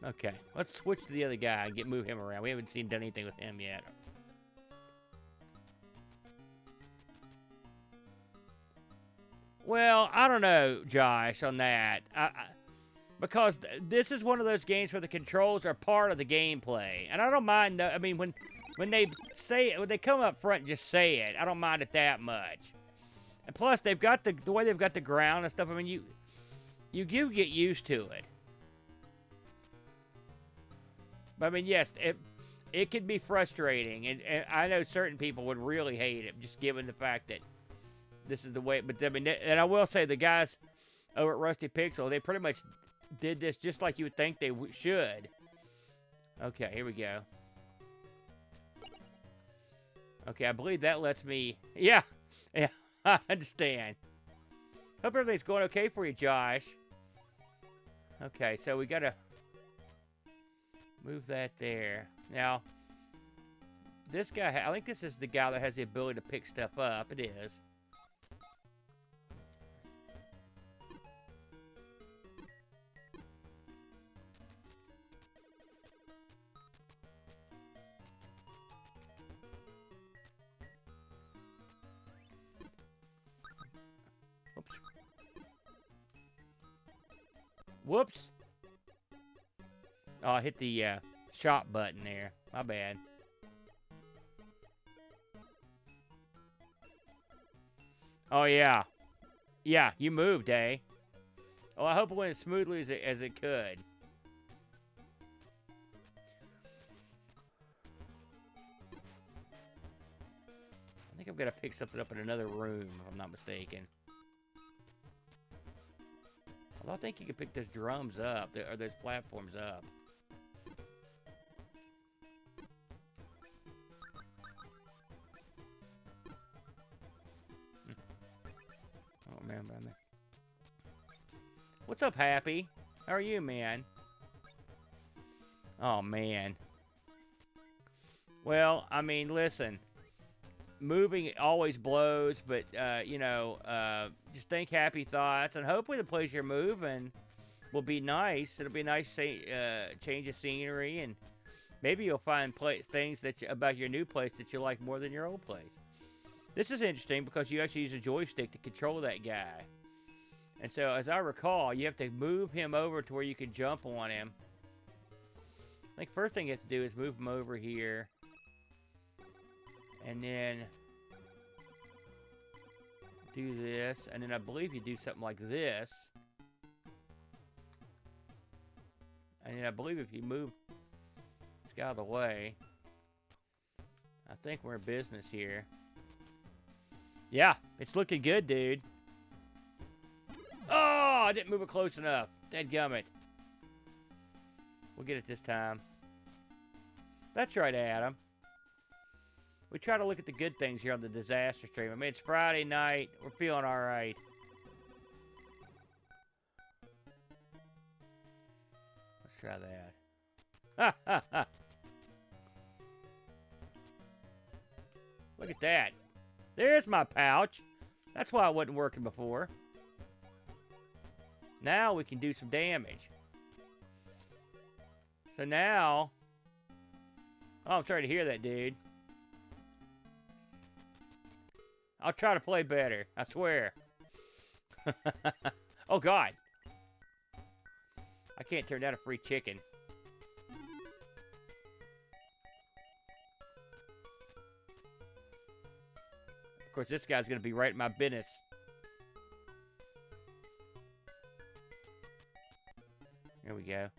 Okay, let's switch to the other guy and move him around. We haven't done anything with him yet. Well, I don't know, Josh, on that. Because this is one of those games where the controls are part of the gameplay, and I don't mind. I mean, when they come up front and just say it, I don't mind it that much. And plus, they've got the way they've got the ground and stuff. I mean, you do get used to it. But I mean, yes, it can be frustrating, and I know certain people would really hate it, just given the fact that this is the way. But I mean, and I will say the guys over at Rusty Pixel, they pretty much did this just like you would think they should. Okay, here we go. Okay, I believe that lets me... Yeah, I understand. Hope everything's going okay for you, Josh. Okay, so we gotta move that there. Now, this guy, I think this is the guy that has the ability to pick stuff up. It is. Whoops. Oh, I hit the shop button there. My bad. Oh, yeah. Yeah, you moved, eh? Oh, I hope it went as smoothly as it could. I think I'm going to pick something up in another room, if I'm not mistaken. Although I think you can pick those drums up, or those platforms up. What's up, Happy? How are you, man? Oh, man. Well, I mean, listen. Moving always blows, but, you know, just think happy thoughts. And hopefully the place you're moving will be nice. It'll be a nice change of scenery. And maybe you'll find things about your new place that you like more than your old place. This is interesting because you actually use a joystick to control that guy. And so, as I recall, you have to move him over to where you can jump on him. I think first thing you have to do is move him over here. And then do this. And then I believe you do something like this. And then I believe if you move this guy out of the way, I think we're in business here. Yeah, it's looking good, dude. Oh, I didn't move it close enough. Dadgummit. We'll get it this time. That's right, Adam. We try to look at the good things here on the disaster stream. I mean, it's Friday night. We're feeling all right. Let's try that. Ha, ha, ha. Look at that. There's my pouch. That's why it wasn't working before. Now we can do some damage. So now... Oh, I'm sorry to hear that, dude. I'll try to play better. I swear. Oh, God. I can't turn down a free chicken. Of course, this guy's going to be right in my business. There we go.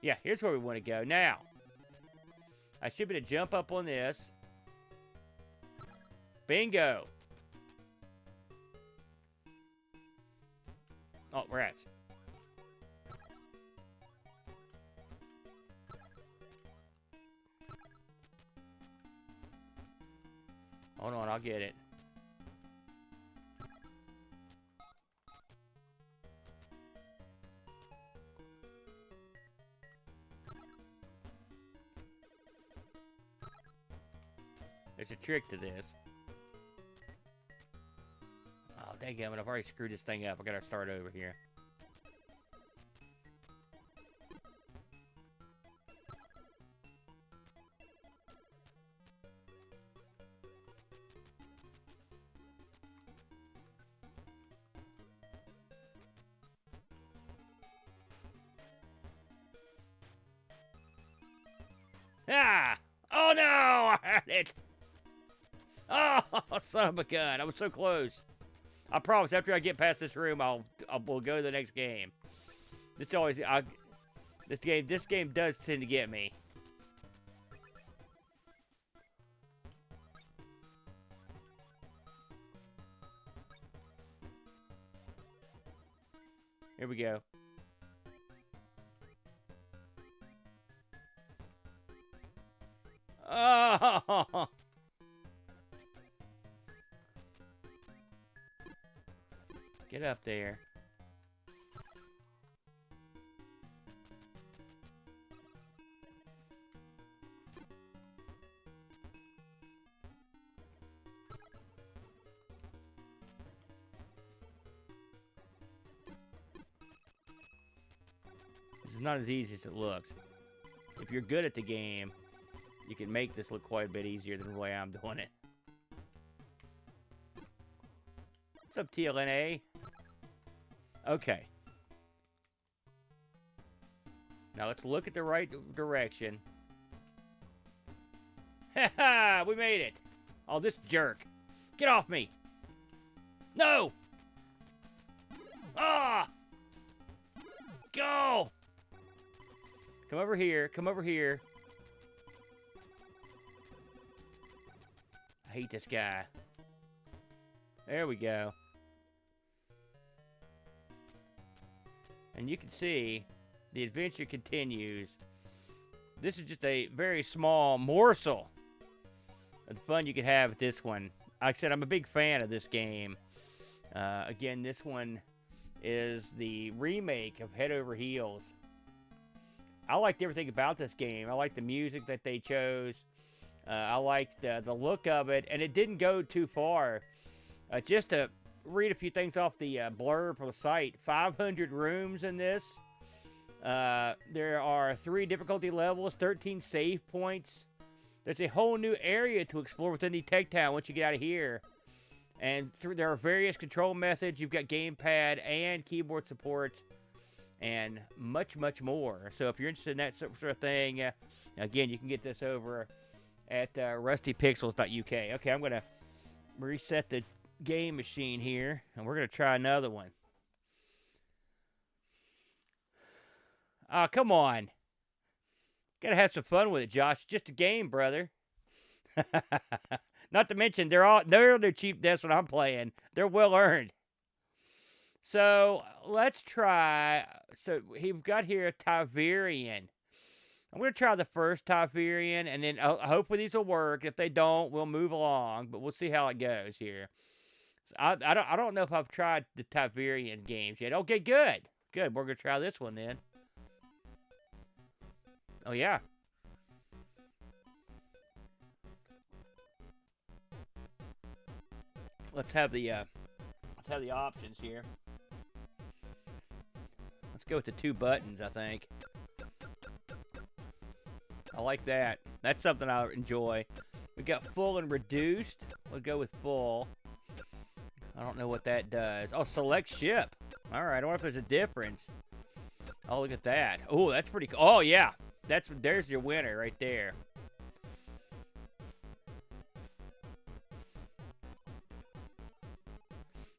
Yeah, here's where we want to go. Now, I should be able to jump up on this. Bingo. Oh, rats. Hold on, I'll get it. There's a trick to this. Oh, dang it, I've already screwed this thing up. I gotta start over here. Ah! Oh no! I had it! Oh, son of a gun. I was so close. I promise after I get past this room, we'll go to the next game. This game does tend to get me. Here we go. Oh! Get up there. This is not as easy as it looks. If you're good at the game, you can make this look quite a bit easier than the way I'm doing it. What's up, TLNA? Okay. Now let's look at the right direction. Ha ha! We made it! Oh, this jerk. Get off me! No! Ah! Go! Come over here. Come over here. I hate this guy. There we go. And you can see the adventure continues. This is just a very small morsel of the fun you can have with this one. Like I said, I'm a big fan of this game. Again, this one is the remake of Head Over Heels. I liked everything about this game. I liked the music that they chose. I liked the look of it, and it didn't go too far. Just to read a few things off the blurb from the site, 500 rooms in this. There are 3 difficulty levels, 13 save points. There's a whole new area to explore within the tech town once you get out of here. And there are various control methods. You've got gamepad and keyboard support and much, much more. So if you're interested in that sort of thing, again, you can get this over at rustypixels.uk. Okay, I'm going to reset the game machine here, and we're going to try another one. Oh, come on. Got to have some fun with it, Josh. It's just a game, brother. Not to mention, they're cheap deaths when I'm playing. They're well earned. So let's try. So we've got here Tiverian. I'm going to try the first Tiverian, and then hopefully these will work. If they don't, we'll move along, but we'll see how it goes here. So I don't know if I've tried the Tiverian games yet. Okay, good. Good. We're going to try this one then. Oh, yeah. Let's have the options here. Let's go with the 2 buttons, I think. I like that. That's something I enjoy. We got full and reduced. We'll go with full. I don't know what that does. Oh, select ship. All right. I wonder if there's a difference. Oh, look at that. Oh, that's pretty cool. Oh, yeah. There's your winner right there.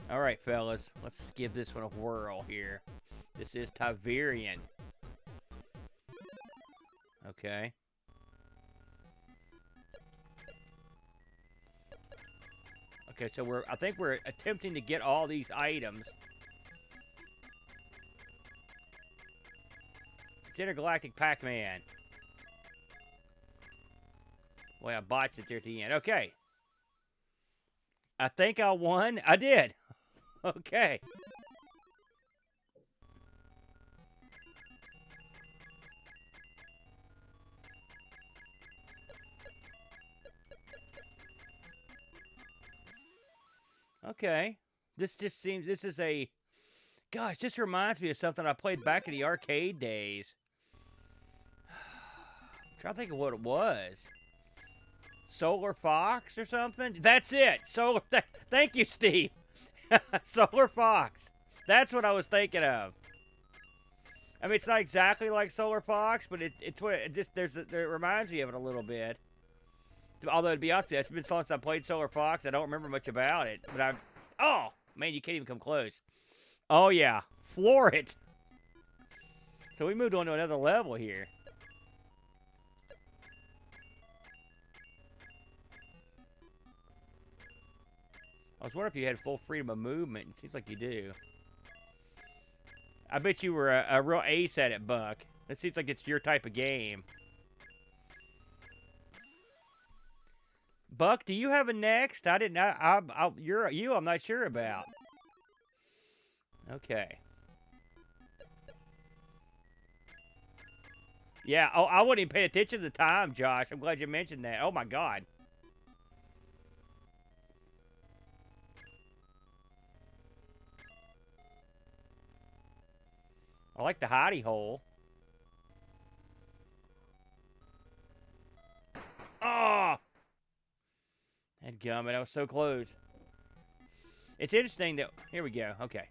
All right, fellas. Let's give this one a whirl here. This is Tiverian. Okay. Okay, so I think we're attempting to get all these items. It's Intergalactic Pac-Man. Well, I botched it there at the end. Okay. I think I won. I did. Okay. Okay. This just seems, this is a, gosh, this reminds me of something I played back in the arcade days. I'm trying to think of what it was. Solar Fox or something? That's it. Thank you, Steve. Solar Fox. That's what I was thinking of. I mean, it's not exactly like Solar Fox, but it's what it just it reminds me of it a little bit. Although to be honest with you, it's been so long since I played Solar Fox, I don't remember much about it. But oh man, you can't even come close. Oh yeah, floor it. So we moved on to another level here. I was wondering if you had full freedom of movement. It seems like you do. I bet you were a real ace at it, Buck. It seems like it's your type of game. Buck, do you have a next? I didn't. I'm not sure about. Okay. Yeah. Oh, I wasn't even paying attention to the time, Josh. I'm glad you mentioned that. Oh my God. I like the hidey hole. Oh! Dadgummit, I was so close. It's interesting that... Here we go. Okay.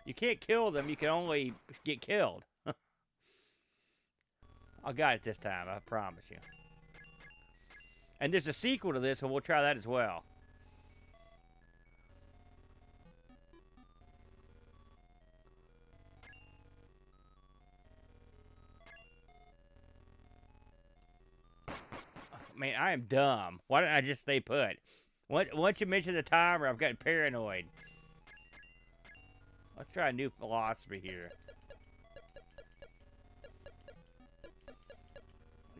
You can't kill them. You can only get killed. I got it this time. I promise you. And there's a sequel to this, and we'll try that as well. Man, I am dumb. Why didn't I just stay put? Once you mention the timer, I've gotten paranoid. Let's try a new philosophy here.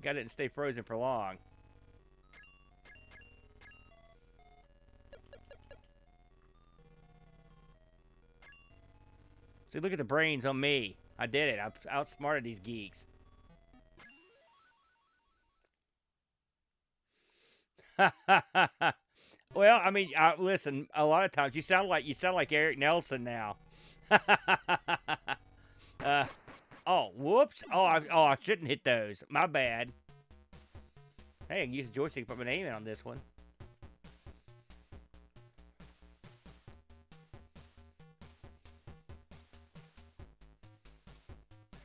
I didn't stay frozen for long. See, look at the brains on me. I did it. I outsmarted these geeks. Well, I mean, listen. A lot of times you sound like Eric Nelson now. Oh, whoops. I shouldn't hit those. My bad. Hey, I can use the joystick to put my name in on this one.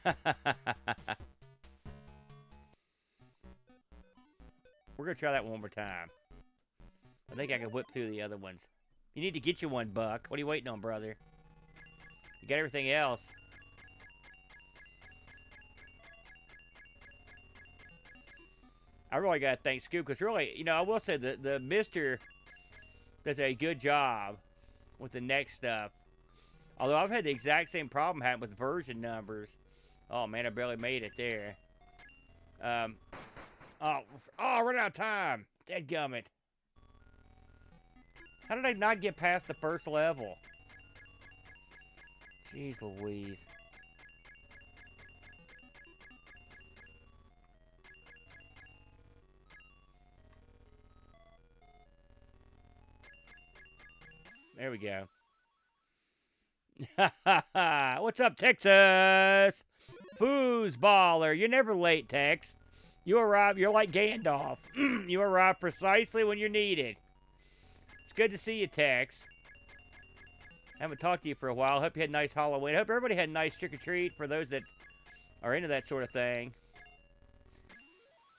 We're going to try that one more time. I think I can whip through the other ones. You need to get you one, Buck. What are you waiting on, brother? You got everything else. I really got to thank Scoob, because really, you know, I will say the Mister does a good job with the next stuff. Although I've had the exact same problem happen with version numbers. Oh, man, I barely made it there. I ran out of time. Dadgummit. How did I not get past the first level? Jeez Louise. There we go. What's up, Texas? Foosballer. You're never late, Tex. You arrive, you're like Gandalf. You arrive precisely when you're needed. It's good to see you, Tex. I haven't talked to you for a while. Hope you had a nice Halloween. Hope everybody had a nice trick-or-treat for those that are into that sort of thing.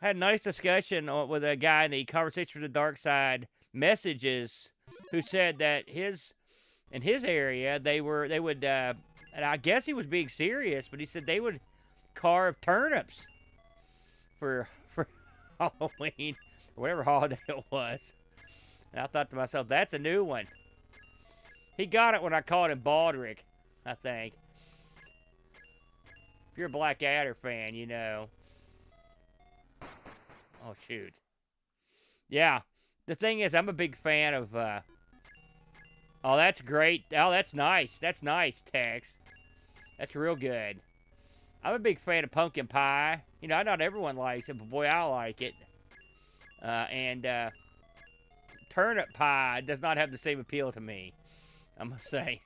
I had a nice discussion with a guy in the Conversation from the Dark Side messages who said that in his area, they would, and I guess he was being serious, but he said they would carve turnips for Halloween, or whatever holiday it was. And I thought to myself, that's a new one. He got it when I called him Baldrick, I think. If you're a Blackadder fan, you know. Oh, shoot. Yeah. The thing is, I'm a big fan of, oh, that's great. Oh, that's nice. That's nice, Tex. That's real good. I'm a big fan of pumpkin pie. You know, not everyone likes it, but boy, I like it. And turnip pie does not have the same appeal to me, I must say.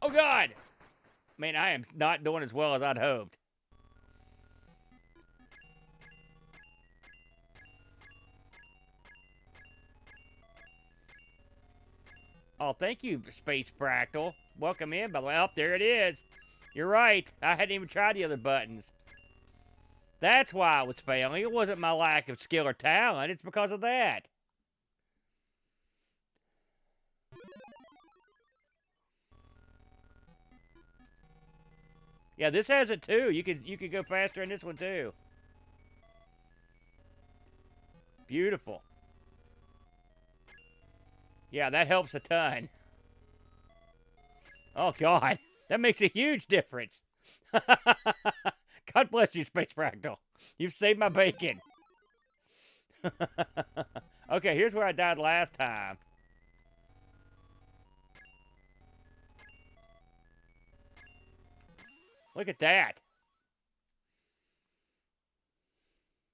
Oh, God! Man, I am not doing as well as I'd hoped. Oh, thank you, Space Fractal. Welcome in, by the way. Oh, there it is. You're right. I hadn't even tried the other buttons. That's why I was failing. It wasn't my lack of skill or talent. It's because of that. Yeah, this has it too. You could go faster in this one too. Beautiful. Yeah, that helps a ton. Oh, God. That makes a huge difference. God bless you, Space Fractal. You've saved my bacon. Okay, here's where I died last time. Look at that.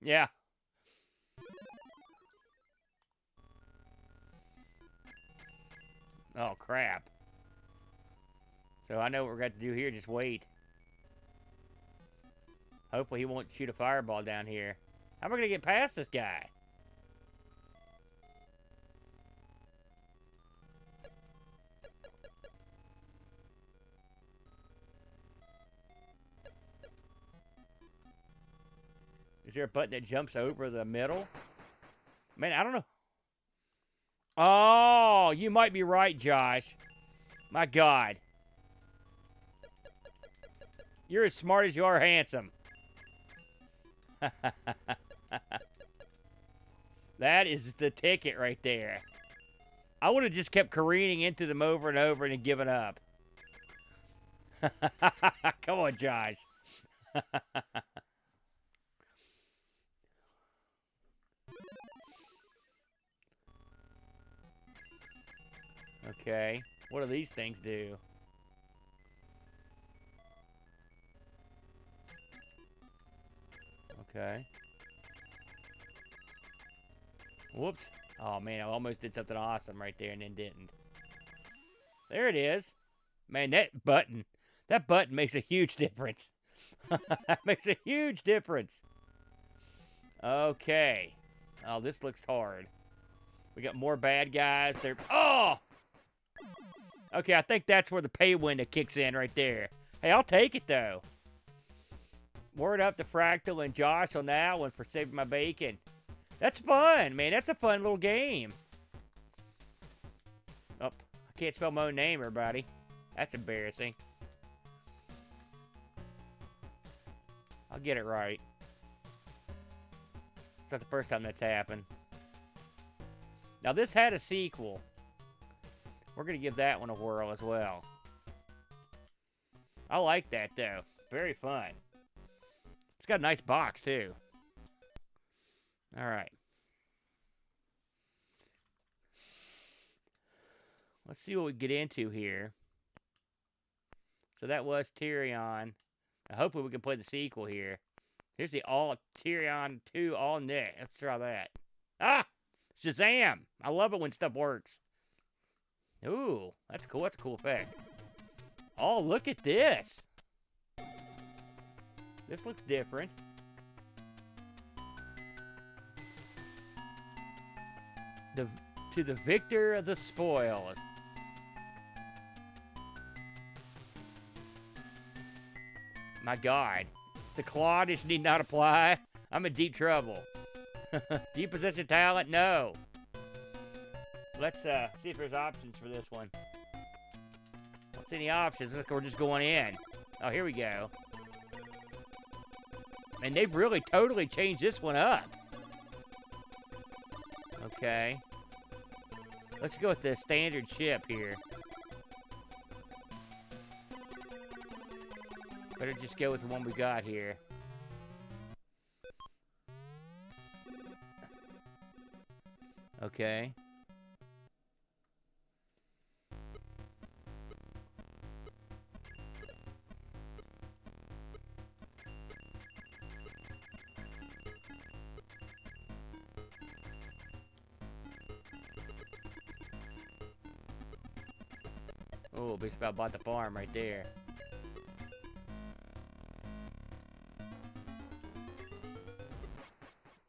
Yeah. Oh, crap. So I know what we're going to do here. Just wait. Hopefully he won't shoot a fireball down here. How am I going to get past this guy? Is there a button that jumps over the middle? Man, I don't know. Oh, you might be right, Josh. My God. You're as smart as you are handsome. That is the ticket right there. I would have just kept careening into them over and over and given up. Come on, Josh. Okay. What do these things do? Okay. Whoops. Oh, man, I almost did something awesome right there and then didn't. There it is. Man, that button makes a huge difference. That makes a huge difference. Okay. Oh, this looks hard. We got more bad guys. They're... Oh! Okay, I think that's where the pay window kicks in right there. Hey, I'll take it, though. Word up to Fractal and Josh on that one for saving my bacon. That's fun, man. That's a fun little game. Oh, I can't spell my own name, everybody. That's embarrassing. I'll get it right. It's not the first time that's happened. Now, this had a sequel. We're going to give that one a whirl as well. I like that, though. Very fun. It's got a nice box, too. All right. Let's see what we get into here. So that was Tyrion. Hopefully we can play the sequel here. Here's the Tyrion 2 All Net. Let's try that. Ah! Shazam! I love it when stuff works. Ooh, that's cool. That's a cool effect. Oh, look at this. This looks different. To the victor of the spoils. My God. The Claudius need not apply. I'm in deep trouble. Do you possess a talent? No. Let's see if there's options for this one. What's any options? Look, we're just going in. Oh, here we go. And they've really totally changed this one up. Okay. Let's go with the standard ship here. Better just go with the one we got here. Okay. Oh, just about bought the farm right there.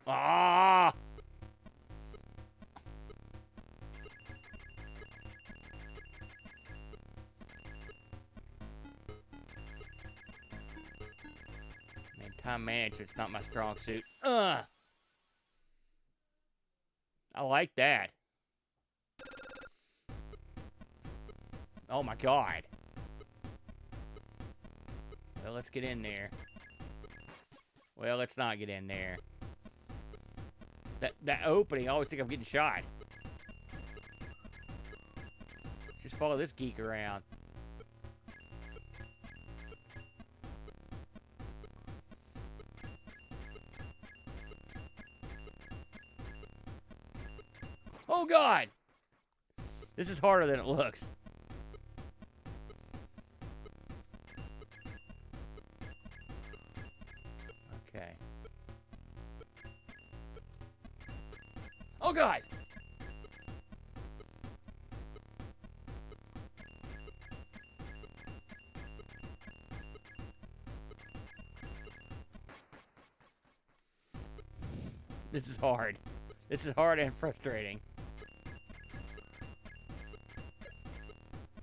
Ah! Man, time management's not my strong suit. I like that. Oh my God. Well, let's get in there. Well, let's not get in there. That opening, I always think I'm getting shot. Just follow this geek around. Oh God! This is harder than it looks. Okay. Oh God! This is hard. This is hard and frustrating.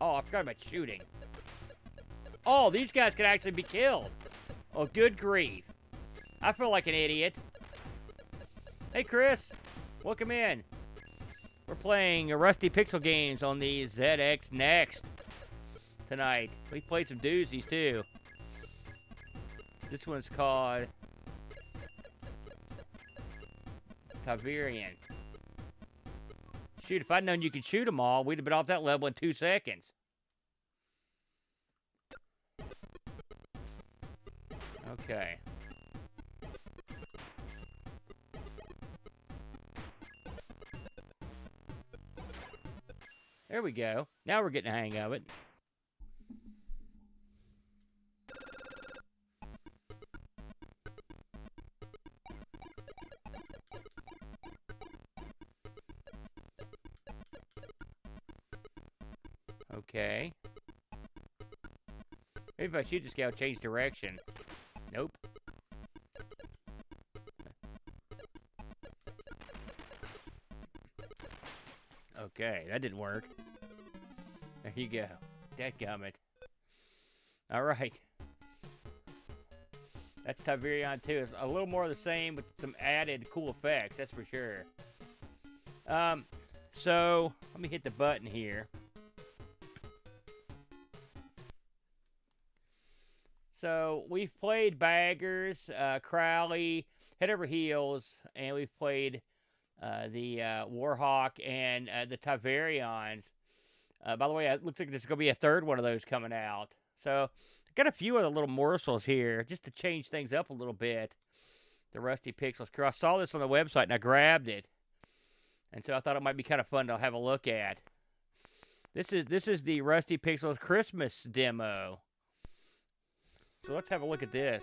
Oh, I forgot about shooting. Oh, these guys can actually be killed. Oh, good grief. I feel like an idiot. Hey, Chris. Welcome in. We're playing Rusty Pixel games on the ZX Next tonight. We played some doozies, too. This one's called Taverian. Shoot, if I'd known you could shoot them all, we'd have been off that level in 2 seconds. Okay. There we go. Now we're getting the hang of it. Okay. Maybe if I shoot this guy, I'll change direction. Nope. Okay, that didn't work. There you go. Dadgummit. All right. That's Tiberion 2. It's a little more of the same with some added cool effects, that's for sure. So, let me hit the button here. So, we've played Baggers, Crowley, Head Over Heels, and we've played the Warhawk and the Tiberions. By the way, it looks like there's going to be a third one of those coming out. So, got a few of the little morsels here just to change things up a little bit. The Rusty Pixels crew. I saw this on the website and I grabbed it. And so I thought it might be kind of fun to have a look at. This is the Rusty Pixels Christmas demo. So let's have a look at this.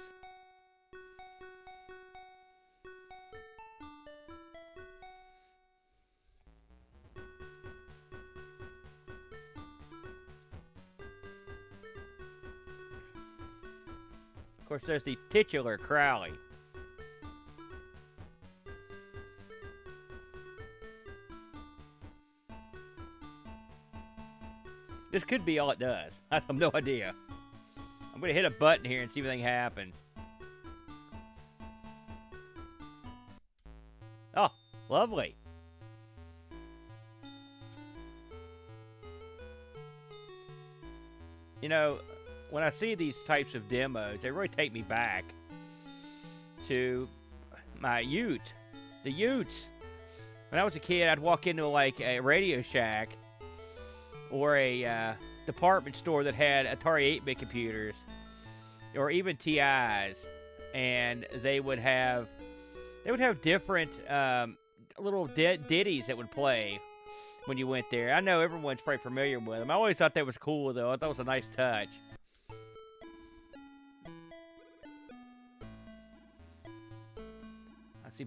Of course, there's the titular Crowley. This could be all it does. I have no idea. I'm going to hit a button here and see if anything happens. Oh, lovely. You know, when I see these types of demos, they really take me back to my Ute. The Utes. When I was a kid, I'd walk into like a Radio Shack or a department store that had Atari 8-bit computers or even TIs, and they would have different little ditties that would play when you went there. I know everyone's probably familiar with them. I always thought that was cool, though. I thought it was a nice touch.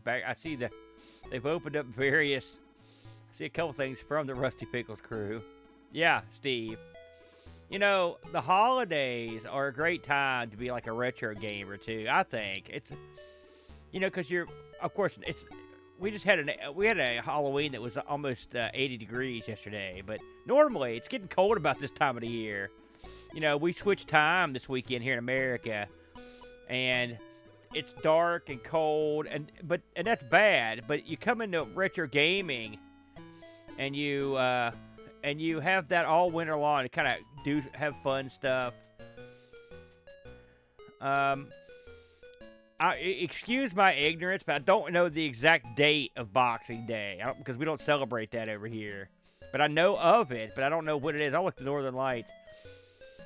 I see they've opened up various. I see a couple things from the Rusty Pickles crew. Yeah, Steve. You know, the holidays are a great time to be like a retro gamer too. I think it's, you know, because of course, we had a Halloween that was almost 80 degrees yesterday, but normally it's getting cold about this time of the year. You know, we switched time this weekend here in America, and it's dark and cold, and that's bad. But you come into retro gaming, and you have that all winter long to kind of have fun stuff. Excuse my ignorance, but I don't know the exact date of Boxing Day because we don't celebrate that over here. But I know of it, but I don't know what it is. I'll look at the Northern Lights.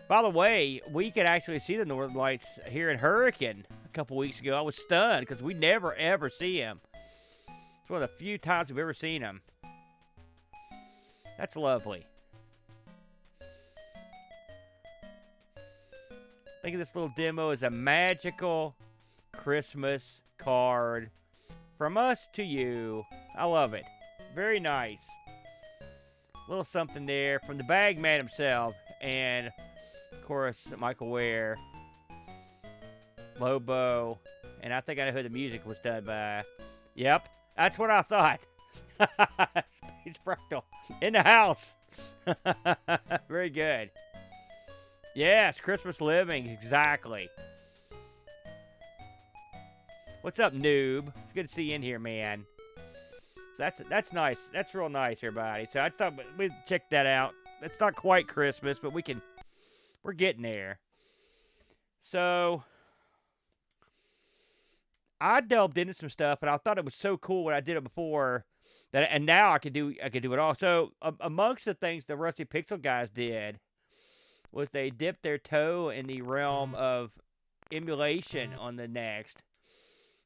By the way, we could actually see the Northern Lights here in Hurricane a couple weeks ago. I was stunned because we never, ever see them. It's one of the few times we've ever seen them. That's lovely. Think of this little demo as a magical Christmas card from us to you. I love it. Very nice. A little something there from the bag man himself. And, of course, Michael Ware, Lobo, and I think I know who the music was done by. Yep, that's what I thought. Space Fractal in the house. Very good. Yes, Christmas living, exactly. What's up, noob? It's good to see you in here, man. So that's nice. That's real nice, everybody. So I thought we'd check that out. It's not quite Christmas, but we're getting there. So I delved into some stuff, and I thought it was so cool when I did it before and now I could do it all. So amongst the things the Rusty Pixel guys did was they dipped their toe in the realm of emulation on the Next.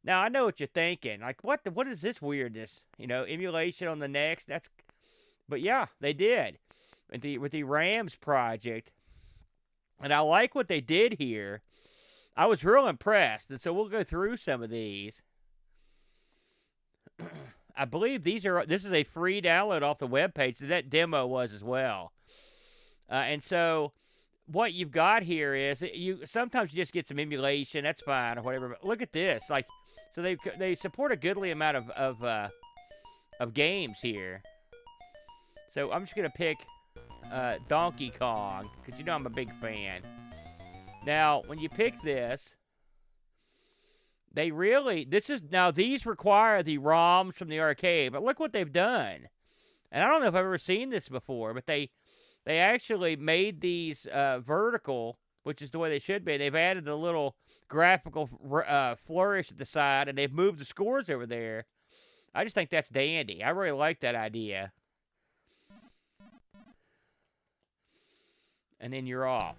Now, I know what you're thinking. Like, what is this weirdness? You know, emulation on the Next? But yeah, they did. with the Rams project, and I like what they did here. I was real impressed, and so we'll go through some of these. I believe this is a free download off the webpage, so that demo was as well. And so what you've got here is sometimes you just get some emulation, that's fine or whatever. But look at this, so they support a goodly amount of games here. So I'm just gonna pick Donkey Kong because I'm a big fan. Now when you pick this. These require the ROMs from the arcade, but look what they've done. And I don't know if I've ever seen this before, but they actually made these vertical, which is the way they should be. They've added the little graphical flourish at the side, and they've moved the scores over there. I just think that's dandy. I really like that idea. And then you're off.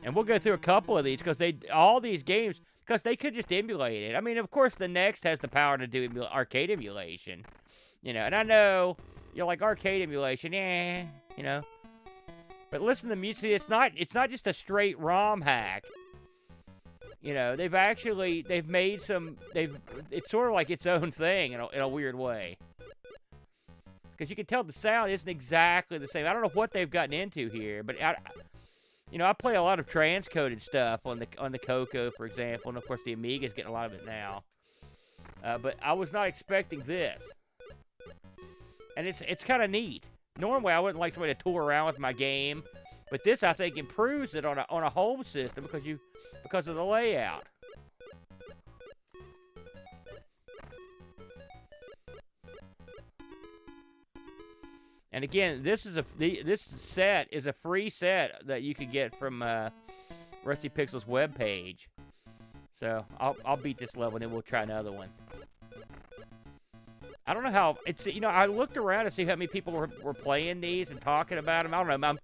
And we'll go through a couple of these because all these games they could just emulate it. I mean, of course, the Next has the power to do arcade emulation, And I know you're like arcade emulation, But listen to the music. It's not just a straight ROM hack. They've made some. It's sort of like its own thing in a weird way. Because you can tell the sound isn't exactly the same. I don't know what they've gotten into here, but I play a lot of transcoded stuff on the Coco, for example, and of course the Amiga's getting a lot of it now. But I was not expecting this, and it's kind of neat. Normally I wouldn't like somebody to tool around with my game, but this I think improves it on a home system because of the layout. And again, this set is a free set that you could get from Rusty Pixels webpage. So I'll beat this level and then we'll try another one. I don't know how it's. I looked around to see how many people were playing these and talking about them. I don't know.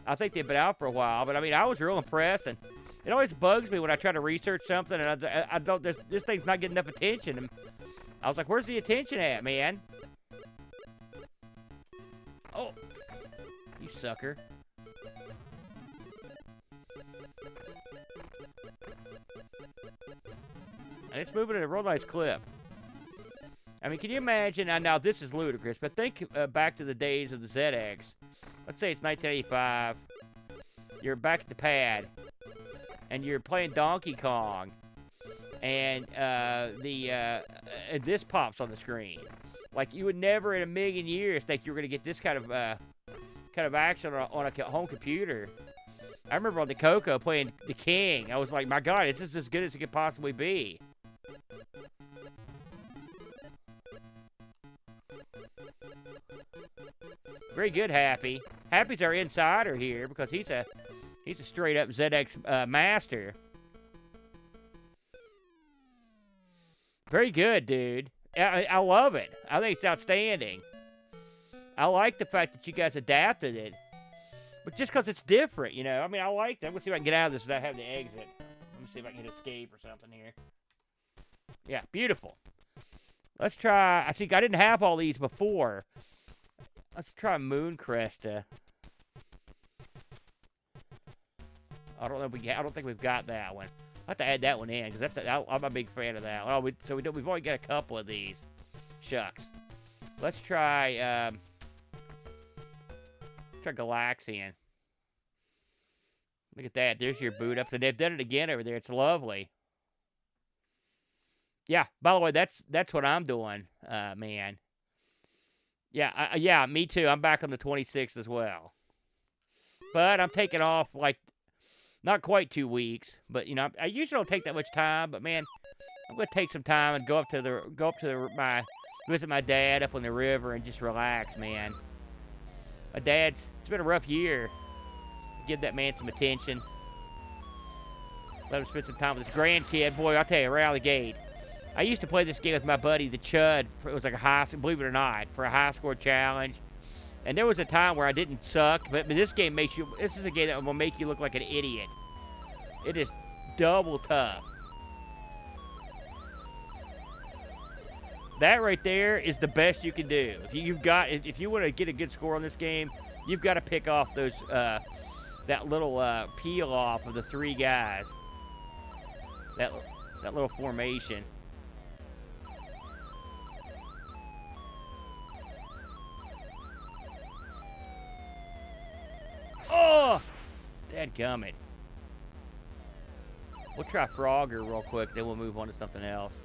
I think they've been out for a while, but I mean, I was real impressed, and it always bugs me when I try to research something and I don't. This thing's not getting enough attention. And I was like, "Where's the attention at, man?" Oh, you sucker. And it's moving at a real nice clip. I mean, can you imagine? Now, this is ludicrous, but think back to the days of the ZX. Let's say it's 1985. You're back at the pad, and you're playing Donkey Kong, and this pops on the screen. Like, you would never in a million years think you were going to get this kind of action on a home computer. I remember on the Coco playing the King. I was like, my God, is this as good as it could possibly be? Very good, Happy. Happy's our insider here because he's a straight up ZX master. Very good, dude. I love it. I think it's outstanding. I like the fact that you guys adapted it. But just because it's different, I mean, I like that. I'm going to see if I can get out of this without having to exit. Let me see if I can hit escape or something here. Yeah, beautiful. Let's try. I didn't have all these before. Let's try Moon Cresta. I don't think we've got that one. I have to add that one in because I'm a big fan of that. Oh, we've already got a couple of these. Shucks. Let's try. Try Galaxian. Look at that. There's your boot up. They've done it again over there. It's lovely. Yeah. By the way, that's what I'm doing, man. Yeah. Yeah. Me too. I'm back on the 26th as well. But I'm taking off not quite 2 weeks. But I usually don't take that much time. But man, I'm gonna take some time and go up to visit my dad up on the river and just relax, man. My dad's, it's been a rough year. Give that man some attention. Let him spend some time with his grandkid. Boy, I'll tell you, right out of the gate. I used to play this game with my buddy, the Chud. It was like believe it or not, for a high score challenge. And there was a time where I didn't suck, but this game this is a game that will make you look like an idiot. It is double tough. That right there is the best you can do. If you want to get a good score on this game, you've got to pick off those that little peel off of the 3 guys. That little formation. Oh, dadgummit. We'll try Frogger real quick, then we'll move on to something else.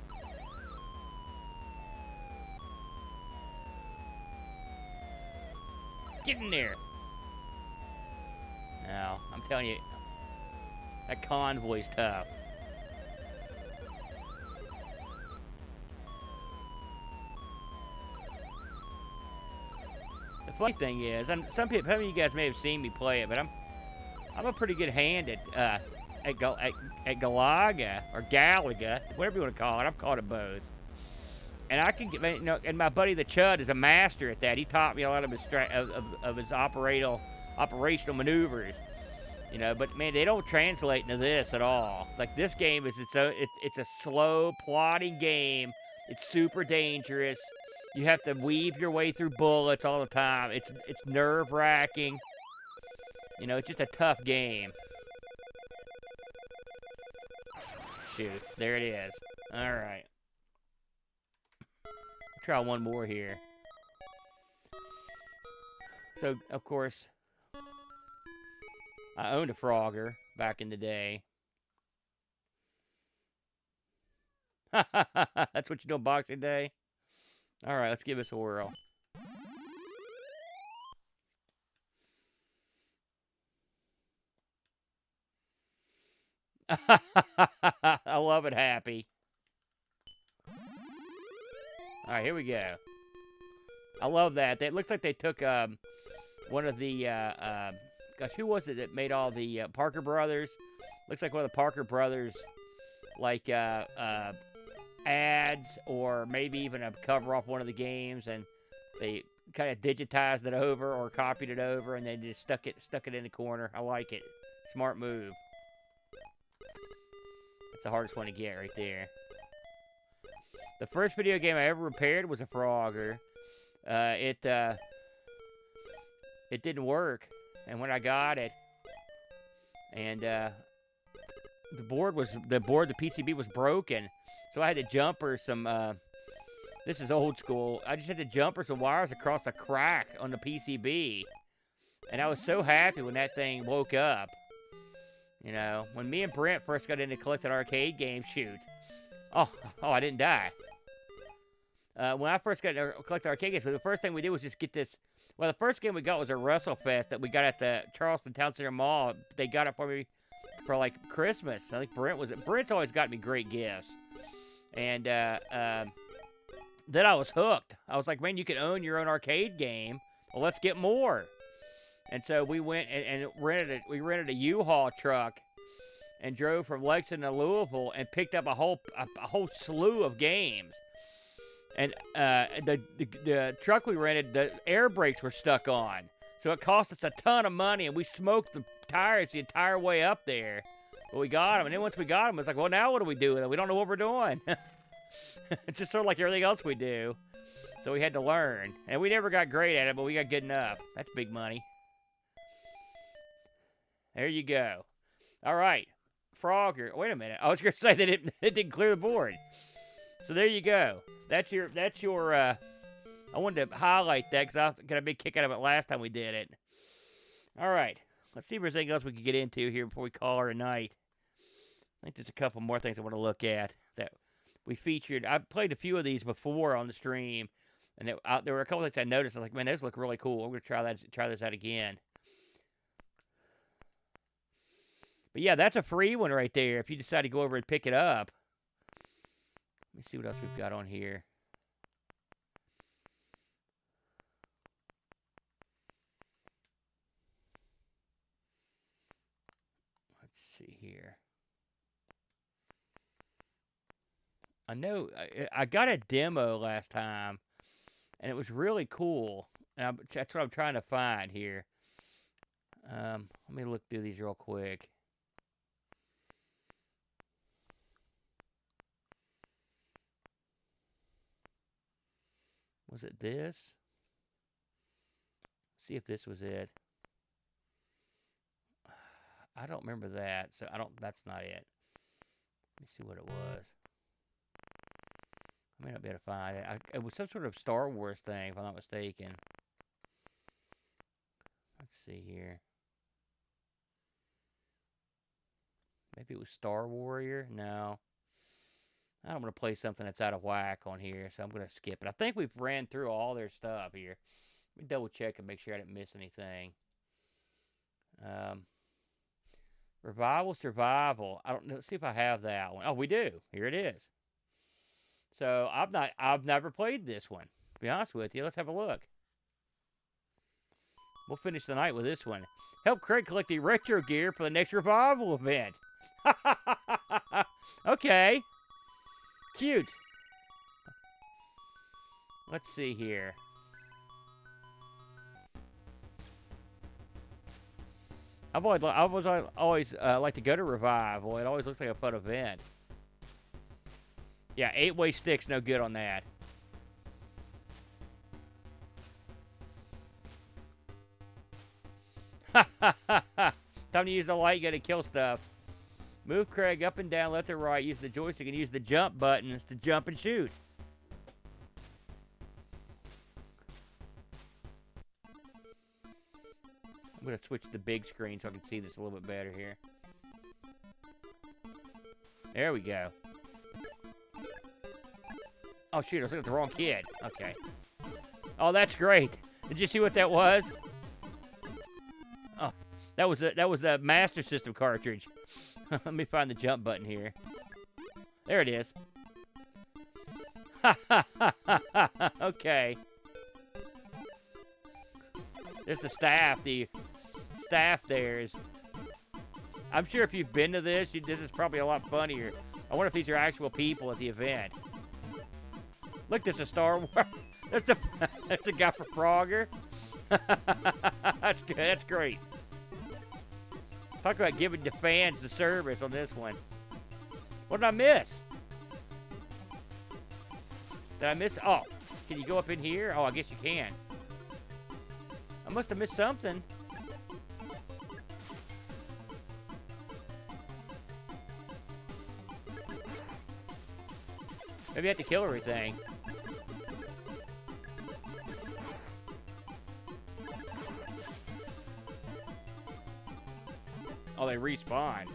Get in there. No, I'm telling you, that convoy's tough. The funny thing is, some of you guys may have seen me play it, but I'm a pretty good hand at Galaga or Galaga, whatever you want to call it. I've called it both. And I can get, and my buddy the Chud is a master at that. He taught me a lot of his operational maneuvers, But man, they don't translate into this at all. Like this game is it's a slow, plodding game. It's super dangerous. You have to weave your way through bullets all the time. It's nerve-wracking. It's just a tough game. Shoot, there it is. All right. Try one more here. So, of course, I owned a Frogger back in the day. That's what you do on Boxing Day? All right, let's give this a whirl. I love it, Happy. All right, here we go. I love that. It looks like they took one of the, gosh, who was it that made all the Parker Brothers? Looks like one of the Parker Brothers, like ads or maybe even a cover off one of the games, and they kind of digitized it over or copied it over, and then just stuck it in the corner. I like it. Smart move. That's the hardest one to get right there. The first video game I ever repaired was a Frogger. It didn't work, and when I got it, and the PCB was broken, so I had to jumper some. This is old school. I just had to jumper some wires across a crack on the PCB, and I was so happy when that thing woke up. When me and Brent first got into collecting arcade games, shoot. Oh, I didn't die. When I first got to collect arcade games, the first thing we did was just get this. Well, the first game we got was a WrestleFest that we got at the Charleston Town Center Mall. They got it for me for like Christmas. I think Brent's always got me great gifts. And then I was hooked. I was like, man, you can own your own arcade game. Well, let's get more. And so we went and rented a U-Haul truck and drove from Lexington to Louisville and picked up a whole slew of games. And the truck we rented, the air brakes were stuck on. So it cost us a ton of money, and we smoked the tires the entire way up there. But we got them, and then once we got them, it's like, well, now what do we do with it? We don't know what we're doing. It's just sort of like everything else we do. So we had to learn. And we never got great at it, but we got good enough. That's big money. There you go. All right. Frogger. Wait a minute. I was going to say that it didn't clear the board. So there you go. That's your I wanted to highlight that because I got a big kick out of it last time we did it. All right. Let's see if there's anything else we can get into here before we call her a night. I think there's a couple more things I want to look at that we featured. I played a few of these before on the stream, and there were a couple things I noticed. I was like, man, those look really cool. I'm going to try this out again. But yeah, that's a free one right there if you decide to go over and pick it up. Let me see what else we've got on here. Let's see here. I know I got a demo last time, and it was really cool. And that's what I'm trying to find here. Let me look through these real quick. Was it this? See if this was it. I don't remember that, so that's not it. Let me see what it was. I may not be able to find it. It was some sort of Star Wars thing, if I'm not mistaken. Let's see here. Maybe it was Star Warrior? No. I don't want to play something that's out of whack on here, so I'm going to skip it. I think we've ran through all their stuff here. Let me double check and make sure I didn't miss anything. Revival Survival. I don't know. Let's see if I have that one. Oh, we do. Here it is. So I've never played this one. To be honest with you, let's have a look. We'll finish the night with this one. Help Craig collect the retro gear for the next revival event. Okay. Cute. Let's see here. I've always liked to go to revival. It always looks like a fun event. Yeah, 8-way sticks, no good on that. Time to use the light gun to kill stuff. Move Craig up and down, left and right. Use the joystick and use the jump buttons to jump and shoot. I'm going to switch to the big screen so I can see this a little bit better here. There we go. Oh, shoot, I was looking at the wrong kid. Okay. Oh, that's great. Did you see what that was? Oh, that was a Master System cartridge. Let me find the jump button here. There it is. Okay. There's the staff. The staff there is... I'm sure if you've been to this, this is probably a lot funnier. I wonder if these are actual people at the event. Look, there's a Star Wars. That's the guy for Frogger. That's good. That's great. Talk about giving the fans the service on this one. What did I miss? Did I miss? Oh, can you go up in here? Oh, I guess you can. I must have missed something. Maybe I have to kill everything. Oh, they respawn.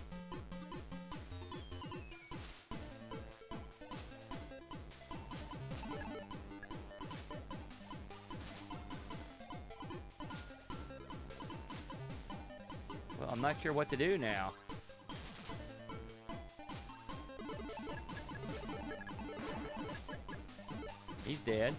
Well, I'm not sure what to do now. He's dead.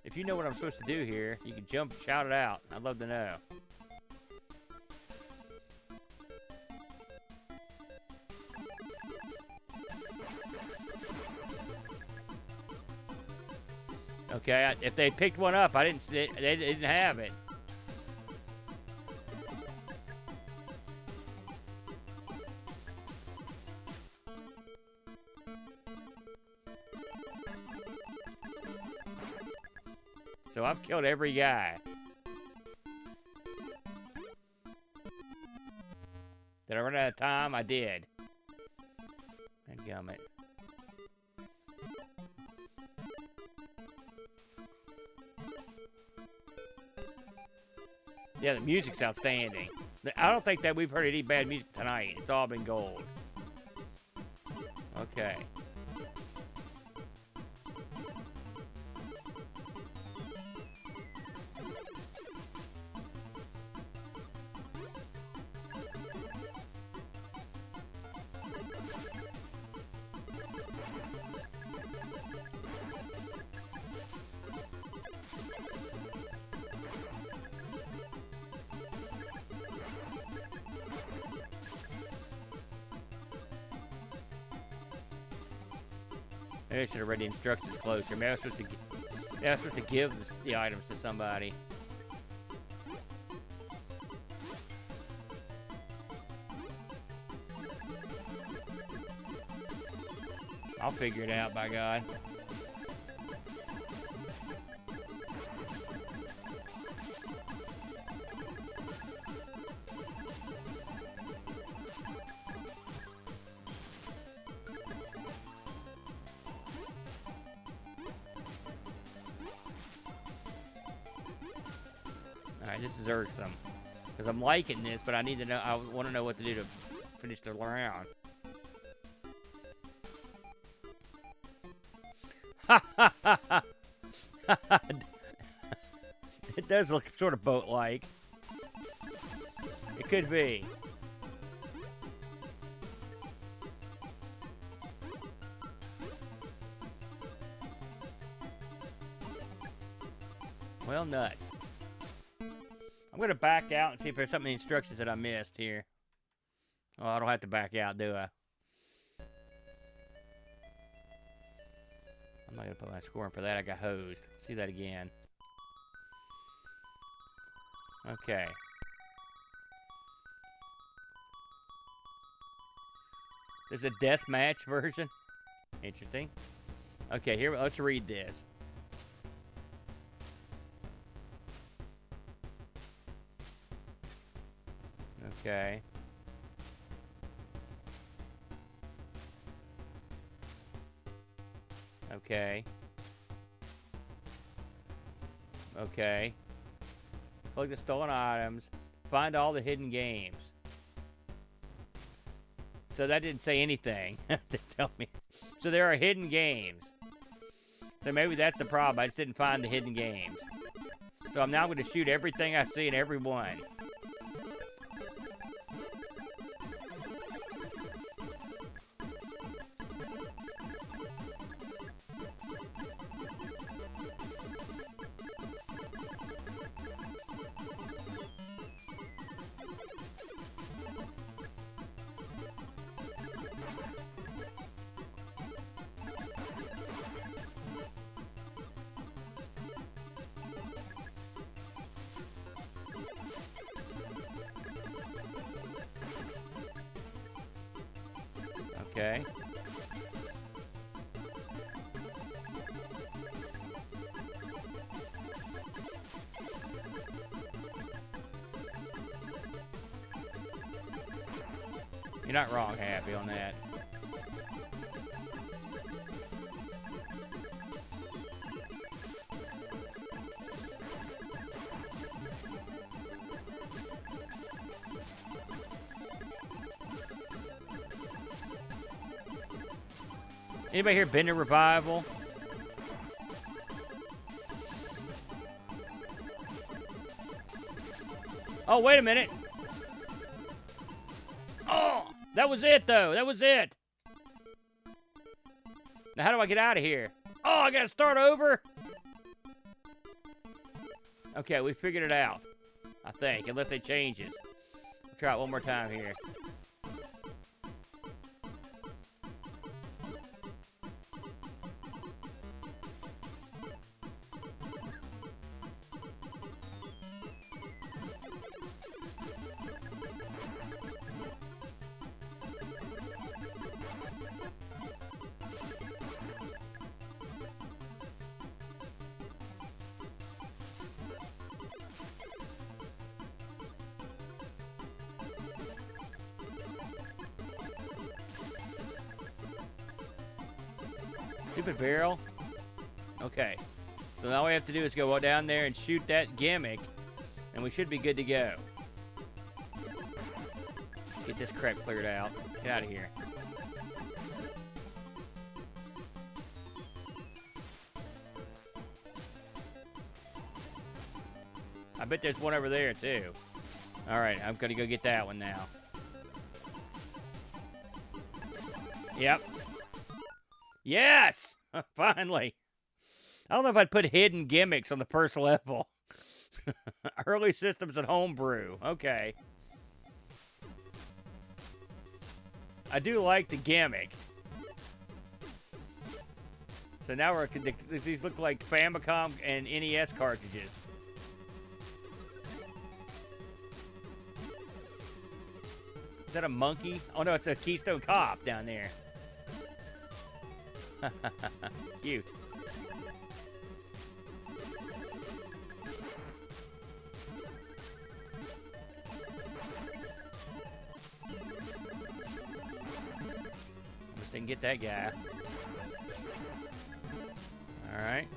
If you know what I'm supposed to do here, you can jump and shout it out. I'd love to know. Okay, if they picked one up, they didn't have it. So I've killed every guy. Did I run out of time? I did. Dadgummit. Yeah, the music's outstanding. I don't think that we've heard any bad music tonight. It's all been gold. Okay. Maybe I should have read the instructions closer. Maybe I was supposed to give the items to somebody. I'll figure it out, by God. Alright, this is irksome. Because I'm liking this, but I need to know, I want to know what to do to finish the round. It does look sort of boat-like. It could be. Well, nuts. I'm going to back out and see if there's some instructions that I missed here. Oh, I don't have to back out, do I? I'm not going to put my score in for that. I got hosed. Let's see that again. Okay. There's a deathmatch version. Interesting. Okay, here, let's read this. Okay. Okay. Okay. Collect the stolen items. Find all the hidden games. So that didn't say anything to tell me. So there are hidden games. So maybe that's the problem. I just didn't find the hidden games. So I'm now going to shoot everything I see in every one. Okay. You're not wrong, Happy, on that. Anybody here been to Revival? Oh, wait a minute. Oh, that was it, though. That was it. Now, how do I get out of here? Oh, I gotta start over? Okay, we figured it out. I think, unless it changes. We'll try it one more time here. Stupid barrel. Okay. So all we have to do is go down there and shoot that gimmick, and we should be good to go. Get this crap cleared out. Get out of here. I bet there's one over there, too. All right, I'm going to go get that one now. Yep. Yes! Finally. I don't know if I'd put hidden gimmicks on the first level. Early systems and homebrew. Okay. I do like the gimmick. So now these look like Famicom and NES cartridges. Is that a monkey? Oh no, it's a Keystone Cop down there. Cute. Almost didn't get that guy. All right.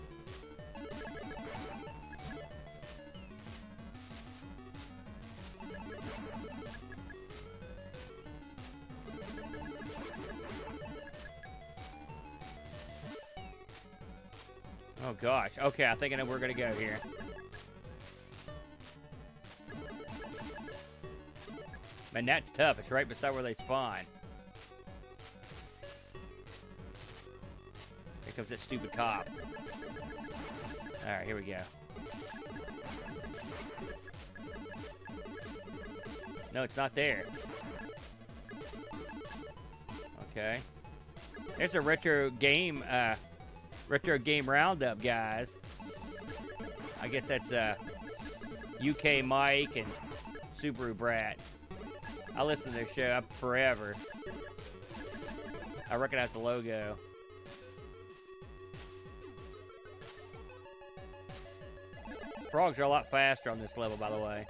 Oh gosh. Okay, I think I know where we're gonna go here. Man, that's tough. It's right beside where they spawn. Here comes that stupid cop. Alright, here we go. No, it's not there. Okay. There's a retro game roundup, guys. I guess that's UK Mike and Subaru Brat. I listen to their show forever. I recognize the logo. Frogs are a lot faster on this level, by the way.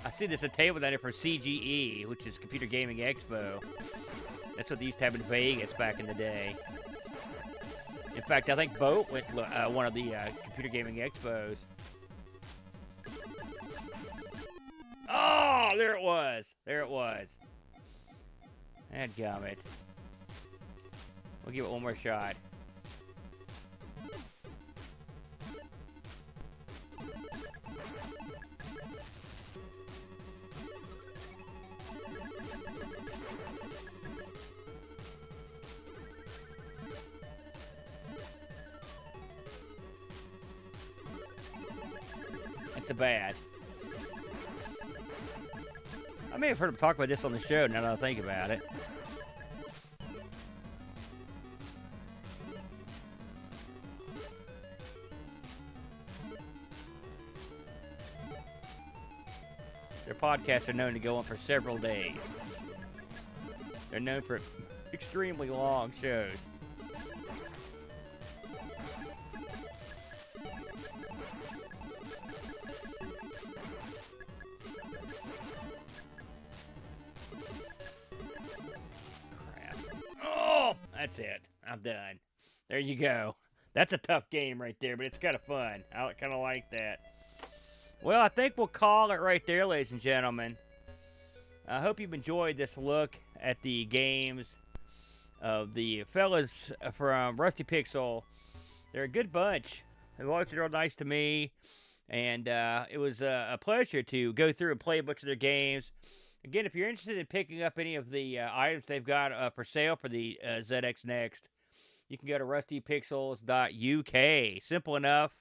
I see there's a table down there for CGE, which is Computer Gaming Expo. That's what they used to have in Vegas back in the day. In fact, I think Boat went to one of the Computer Gaming Expos. Oh, there it was. There it was. Dadgummit. We'll give it one more shot. It's a bad. I may have heard him talk about this on the show now that I think about it. Their podcasts are known to go on for several days. They're known for extremely long shows. That's it. I'm done. There you go. That's a tough game right there, but it's kind of fun. I kind of like that. Well, I think we'll call it right there, ladies and gentlemen. I hope you've enjoyed this look at the games of the fellas from Rusty Pixel. They're a good bunch. They've always been real nice to me, and it was a pleasure to go through and play a bunch of their games. Again, if you're interested in picking up any of the items they've got for sale for the ZX Next, you can go to rustypixels.uk. Simple enough,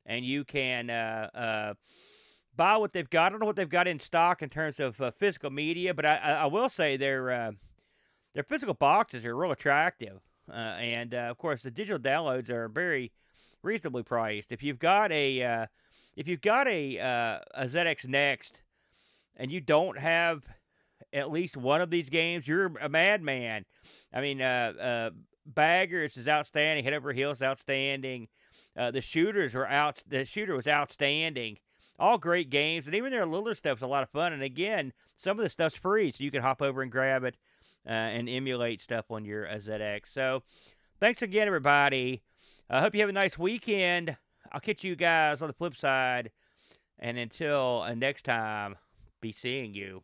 and you can buy what they've got. I don't know what they've got in stock in terms of physical media, but I will say their physical boxes are real attractive, and of course the digital downloads are very reasonably priced. If you've got a ZX Next and you don't have at least one of these games, you're a madman. I mean, Baggers is outstanding. Head Over Heels is outstanding. The shooter was outstanding. All great games, and even their littler stuff's a lot of fun. And again, some of the stuff's free, so you can hop over and grab it and emulate stuff on your ZX. So, thanks again, everybody. I hope you have a nice weekend. I'll catch you guys on the flip side. And until next time, be seeing you.